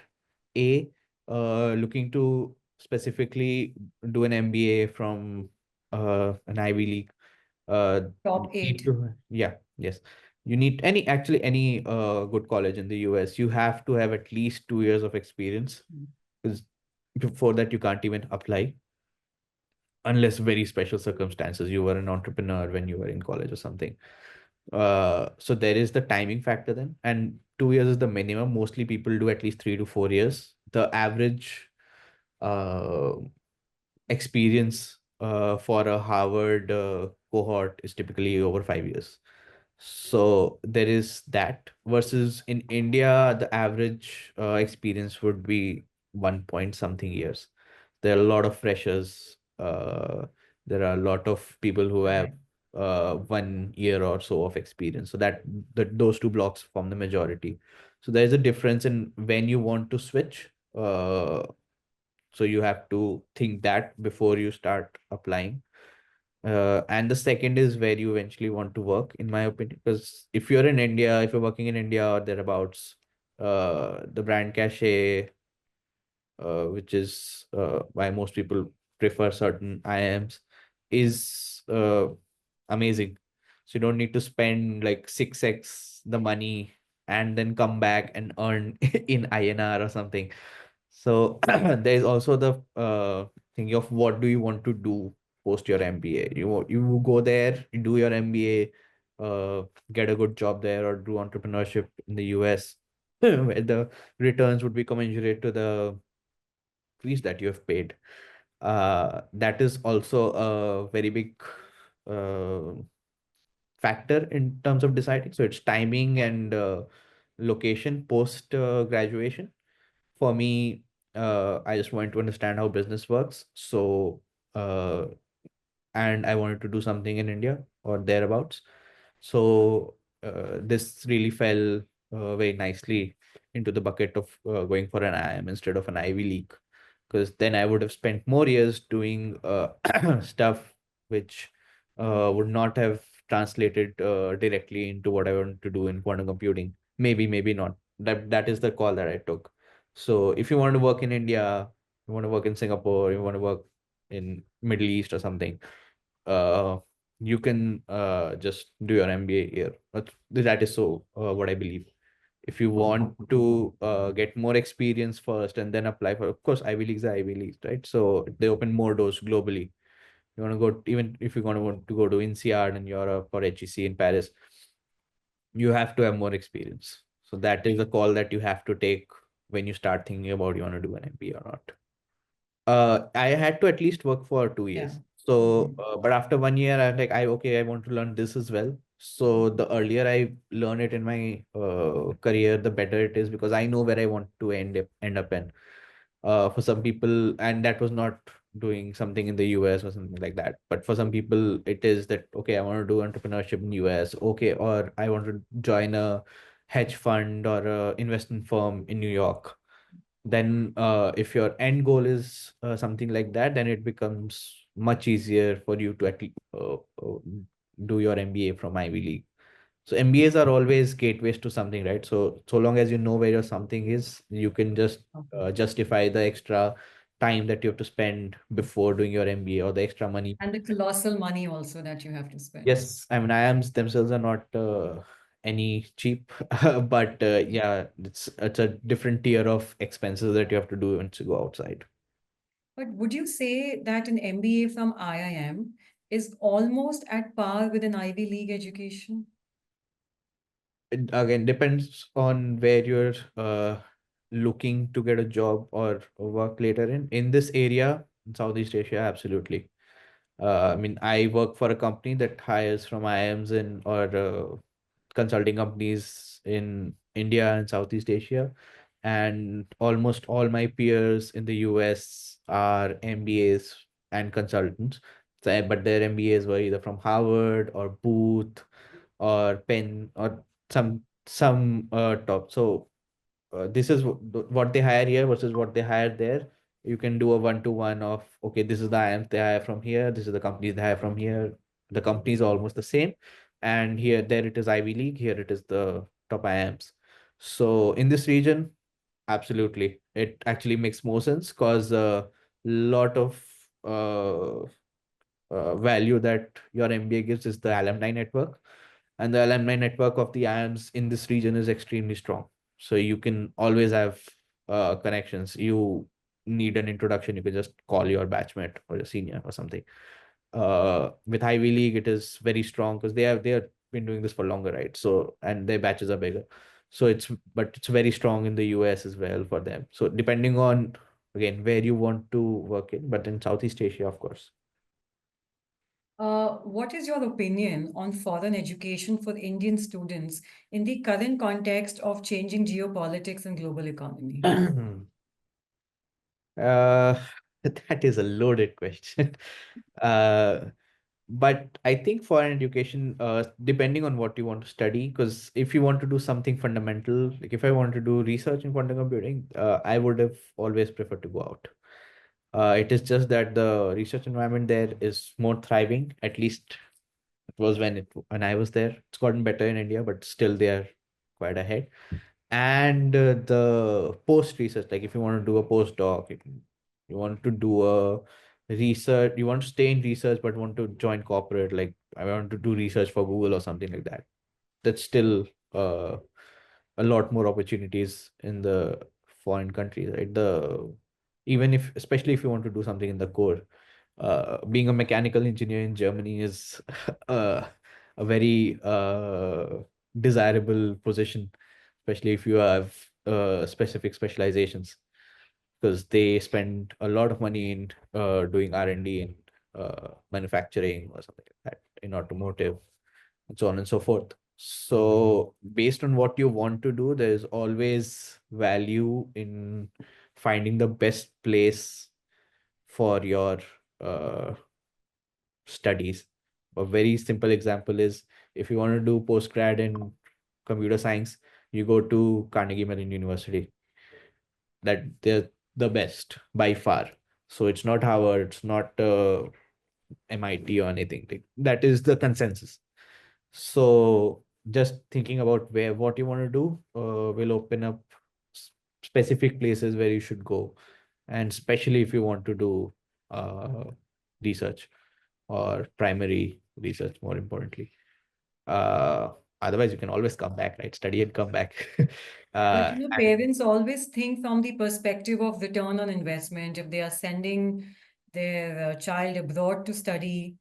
a looking to specifically do an MBA from an Ivy League, you Top need eight. to, yeah, yes. You need any good college in the US, you have to have at least 2 years of experience because before that you can't even apply unless very special circumstances. You were an entrepreneur when you were in college or something. So there is the timing factor then, and 2 years is the minimum. Mostly people do at least 3 to 4 years. The average uh, experience for a Harvard cohort is typically over 5 years. So there is that versus in India, the average experience would be 1 point something years. There are a lot of freshers. There are a lot of people who have Correct. 1 year or so of experience. So that those two blocks form the majority. So there is a difference in when you want to switch. So you have to think that before you start applying. And the second is where you eventually want to work, in my opinion, because if you're in India, if you're working in India or thereabouts, the brand cachet, which is why most people prefer certain IIMs, is amazing. So you don't need to spend like 6x the money and then come back and earn in INR or something. So there's also the thing of what do you want to do post your MBA. You go there, you do your MBA, get a good job there, or do entrepreneurship in the US, where the returns would be commensurate to the fees that you have paid. That is also a very big uh, factor in terms of deciding. So it's timing and location post graduation. For me, I just wanted to understand how business works. So, uh, and I wanted to do something in India or thereabouts. So, this really fell very nicely into the bucket of going for an IIM instead of an Ivy League, because then I would have spent more years doing stuff which would not have translated directly into what I want to do in quantum computing. Maybe, maybe not. That is the call that I took. So if you want to work in India, you want to work in Singapore, you want to work in Middle East or something, uh, you can just do your MBA here. That is so what I believe. If you want to get more experience first and then apply for, of course, Ivy Leagues are Ivy Leagues, right? So they open more doors globally. You want to go, even if you want to go to INSEAD in Europe or HEC in Paris, you have to have more experience. So that is a call that you have to take when you start thinking about you want to do an MBA or not. I had to at least work for two Yeah. years. So, Mhm. but after 1 year, I was like, okay, I want to learn this as well. So the earlier I learn it in my career, the better it is because I know where I want to end up in. For some people, and that was not doing something in the US or something like that. But for some people, it is that okay, I want to do entrepreneurship in US, okay, or I want to join a hedge fund or a investment firm in New York. Then if your end goal is something like that, then it becomes much easier for you to do your MBA from Ivy League. So MBAs are always gateways to something, right? So long as you know where your something is, you can just Okay. justify the extra time that you have to spend before doing your MBA or the extra money. And the colossal money also that you have to spend. Yes, I mean IIMs themselves are not any cheap, but yeah, it's a different tier of expenses that you have to do once you go outside. But would you say that an MBA from IIM is almost at par with an Ivy League education? It again depends on where you're looking to get a job or work later in this area in Southeast Asia, absolutely. I mean, I work for a company that hires from IIMs in or consulting companies in India and Southeast Asia, and almost all my peers in the US are MBAs and consultants. But their MBAs were either from Harvard or Booth or Penn or some top. So this is what they hire here versus what they hire there. You can do a one-to-one of, okay, this is the IIMs they hire from here, this is the companies they hire from here. The companies are almost the same, and there it is Ivy League, here it is the top IIMs. So in this region, absolutely, it actually makes more sense because a lot of uh, value that your MBA gives is the alumni network, and the alumni network of the IIMs in this region is extremely strong. So you can always have connections. You need an introduction, you can just call your batchmate or your senior or something. With Ivy League, it is very strong because they have been doing this for longer, right? So and their batches are bigger. So it's very strong in the US as well for them. So depending on again where you want to work in, but in Southeast Asia, of course. What is your opinion on foreign education for Indian students in the current context of changing geopolitics and global economy? Uh, that is a loaded question. Uh, but I think foreign education, depending on what you want to study, because if you want to do something fundamental, like if I want to do research in quantum computing, I would have always preferred to go out. It is just that the research environment there is more thriving. At least it was when I was there. It's gotten better in India, but still they are quite ahead. And the post research, like if you want to do a postdoc, you want to do a research, you want to stay in research but want to join corporate, like I want to do research for Google or something like that. That's still a lot more opportunities in the foreign countries, right? The Even if, especially if you want to do something in the core, being a mechanical engineer in Germany is a very desirable position, especially if you have specific specializations, because they spend a lot of money in doing R&D in manufacturing or something like that, in automotive, and so on and so forth. So based on what you want to do, there's always value in finding the best place for your uh, studies. A very simple example is, if you want to do postgrad in computer science, you go to Carnegie Mellon University. That they're the best by far. So it's not Harvard, it's not MIT or anything. Like, that is the consensus. So just thinking about what you want to do will open up specific places where you should go, and especially if you want to do uh, research or primary research, more importantly. Uh, Otherwise, you can always come back, right? Study and come back. But And parents always think from the perspective of return on investment. If they are sending their child abroad to study,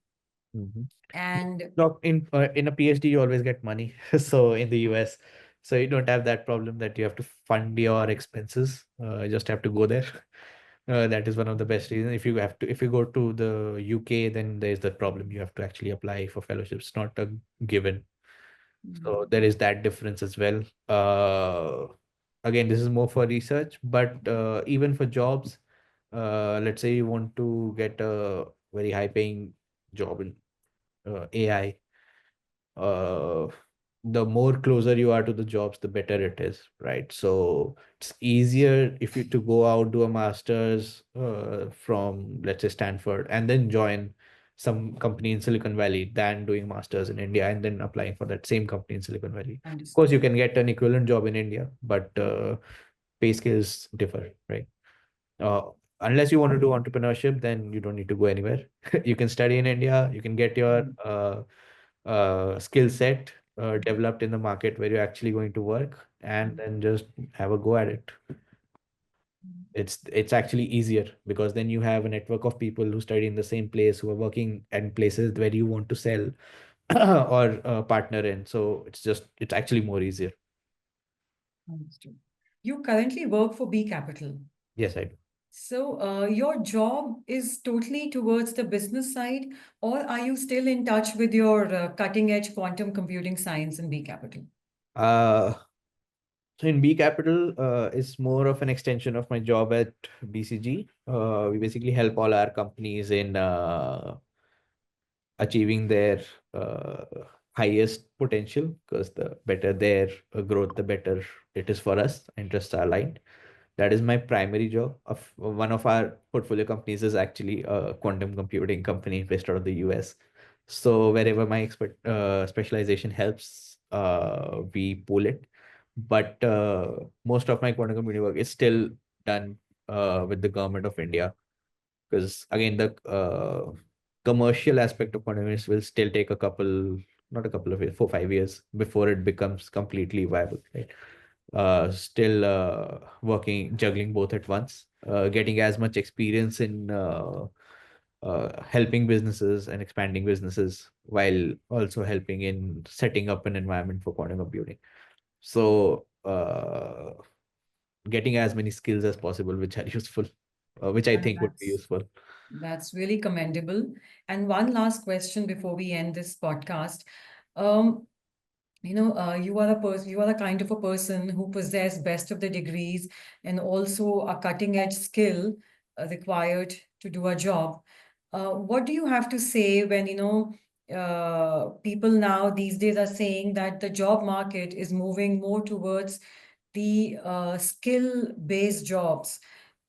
Mhm. and No, in a PhD, you always get money. So in the US, so you don't have that problem that you have to fund your expenses. You just have to go there. That is one of the best reasons. If you go to the UK, then there's that problem. You have to actually apply for fellowships, not a given. So there is that difference as well. Again, this is more for research, but even for jobs, let's say you want to get a very high paying job in AI, uh, the more closer you are to the jobs, the better it is, right? So it's easier if you to go out, do a master's from, let's say, Stanford, and then join some company in Silicon Valley than doing masters in India and then applying for that same company in Silicon Valley. Of course, understood. you can get an equivalent job in India, but pay scales differ, right? Uh, Unless you want to do entrepreneurship, then you don't need to go anywhere. You can study in India, you can get your skill set developed in the market where you're actually going to work, and then just have a go at it. it's actually easier because then you have a network of people who study in the same place, who are working at places where you want to sell or partner in. So it's actually more easier. Understood. You currently work for B Capital. Yes, I do. So, your job is totally towards the business side, or are you still in touch with your cutting edge quantum computing science in B Capital? Uh, so in B Capital, is more of an extension of my job at BCG. We basically help all our companies in achieving their uh, highest potential, because the better their growth, the better it is for us. Interests are aligned. That is my primary job. Of one of our portfolio companies is actually a quantum computing company based out of the US. So wherever my specialization helps, we pull it. But most of my quantum computing work is still done with the government of India, because again the commercial aspect of quantum will still take a couple, not a couple of years, 4 5 years before it becomes completely viable, right? Still working, juggling both at once, getting as much experience in helping businesses and expanding businesses while also helping in setting up an environment for quantum computing. So getting as many skills as possible which are useful, which I And think would be useful. that's really commendable. And one last question before we end this podcast. Um, you are a person, you are a kind of a person who possess best of the degrees and also a cutting edge skill required to do a job. What do you have to say when, people now these days are saying that the job market is moving more towards the skill-based jobs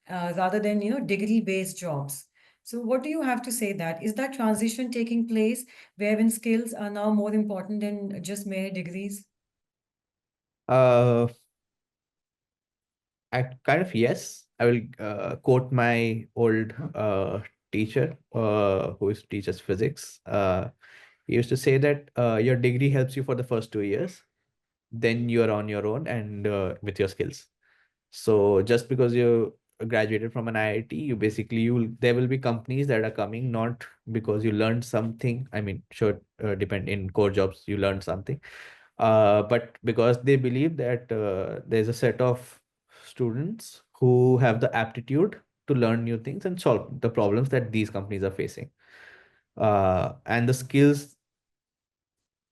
rather than, degree-based jobs? So what do you have to say that? Is that transition taking place wherein skills are now more important than just mere degrees? Uh, I kind of, yes. I will quote my old teacher who used to teach us physics. He used to say that your degree helps you for the first 2 years, then you are on your own and with your skills. So just because you graduated from an IIT, you basically you there will be companies that are coming not because you learned something. I mean, sure, depend in core jobs you learned something, but because they believe that there's a set of students who have the aptitude to learn new things and solve the problems that these companies are facing. And the skills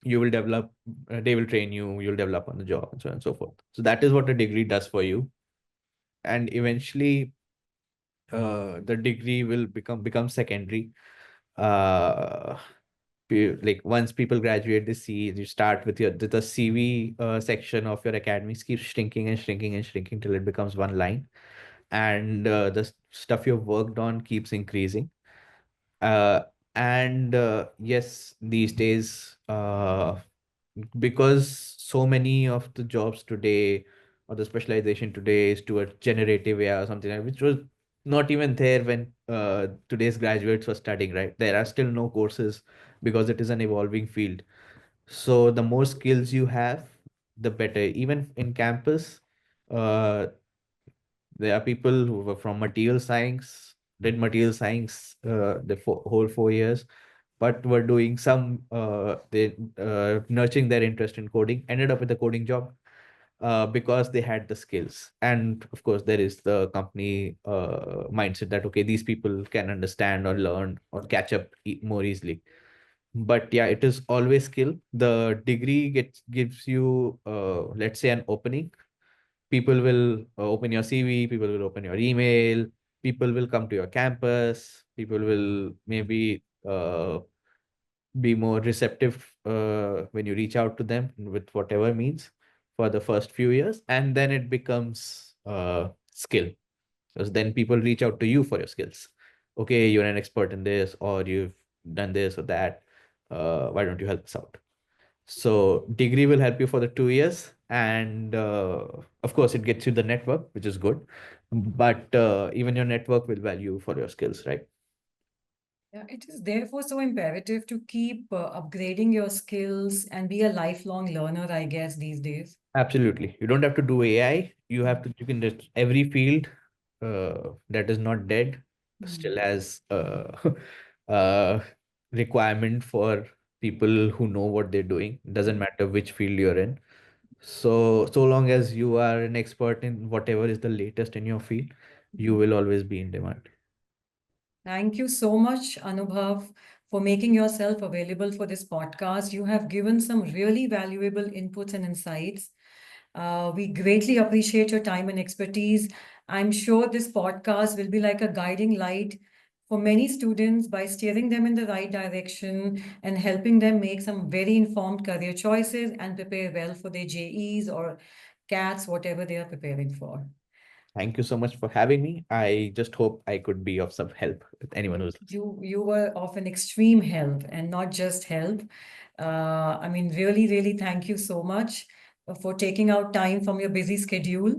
you will develop, they will train you, you'll develop on the job, and so on and so forth. So that is what a degree does for you. And eventually, the degree will become secondary. Uh, like once people graduate, they see you start with the CV section of your academics keeps shrinking and shrinking and shrinking till it becomes one line, and the stuff you've worked on keeps increasing. Uh, and yes, these days, because so many of the jobs today or the specialization today is towards generative AI or something like, which was not even there when today's graduates were studying, right? There are still no courses because it is an evolving field. So the more skills you have, the better. Even in campus, uh, there are people who were from material science, did material science the whole 4 years, but were doing some they nurturing their interest in coding, ended up with a coding job because they had the skills. And of course, there is the company mindset that okay, these people can understand or learn or catch up more easily. But yeah, it is always skill. The degree gives you let's say an opening. People will open your CV, people will open your email, people will come to your campus, people will maybe be more receptive when you reach out to them with whatever means for the first few years, and then it becomes skill, because then people reach out to you for your skills. Okay, you're an expert in this, or you've done this or that. Why don't you help us out? So degree will help you for the 2 years, and of course it gets you the network, which is good. But even your network will value for your skills, right? Yeah, it is therefore so imperative to keep upgrading your skills and be a lifelong learner, I guess, these days. Absolutely. You don't have to do AI. You have to, you can just every field. that is not dead Mm. still has a requirement for people who know what they're doing. Doesn't matter which field you're in. So long as you are an expert in whatever is the latest in your field, you will always be in demand. Thank you so much, Anubhav, for making yourself available for this podcast. You have given some really valuable inputs and insights. We greatly appreciate your time and expertise. I'm sure this podcast will be like a guiding light for many students by steering them in the right direction and helping them make some very informed career choices and prepare well for their JEs or CATs, whatever they are preparing for. Thank you so much for having me. I just hope I could be of some help with anyone who's listening. You were of an extreme help and not just help. I mean, really, really thank you so much for taking out time from your busy schedule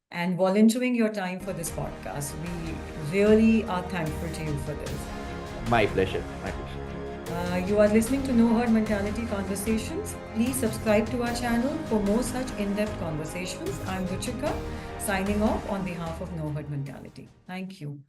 and volunteering your time for this podcast. We really are thankful to you for this. My pleasure. My pleasure. You are listening to No Herd Mentality Conversations. Please subscribe to our channel for more such in-depth conversations. I'm Ruchika, signing off on behalf of No Herd Mentality. Thank you.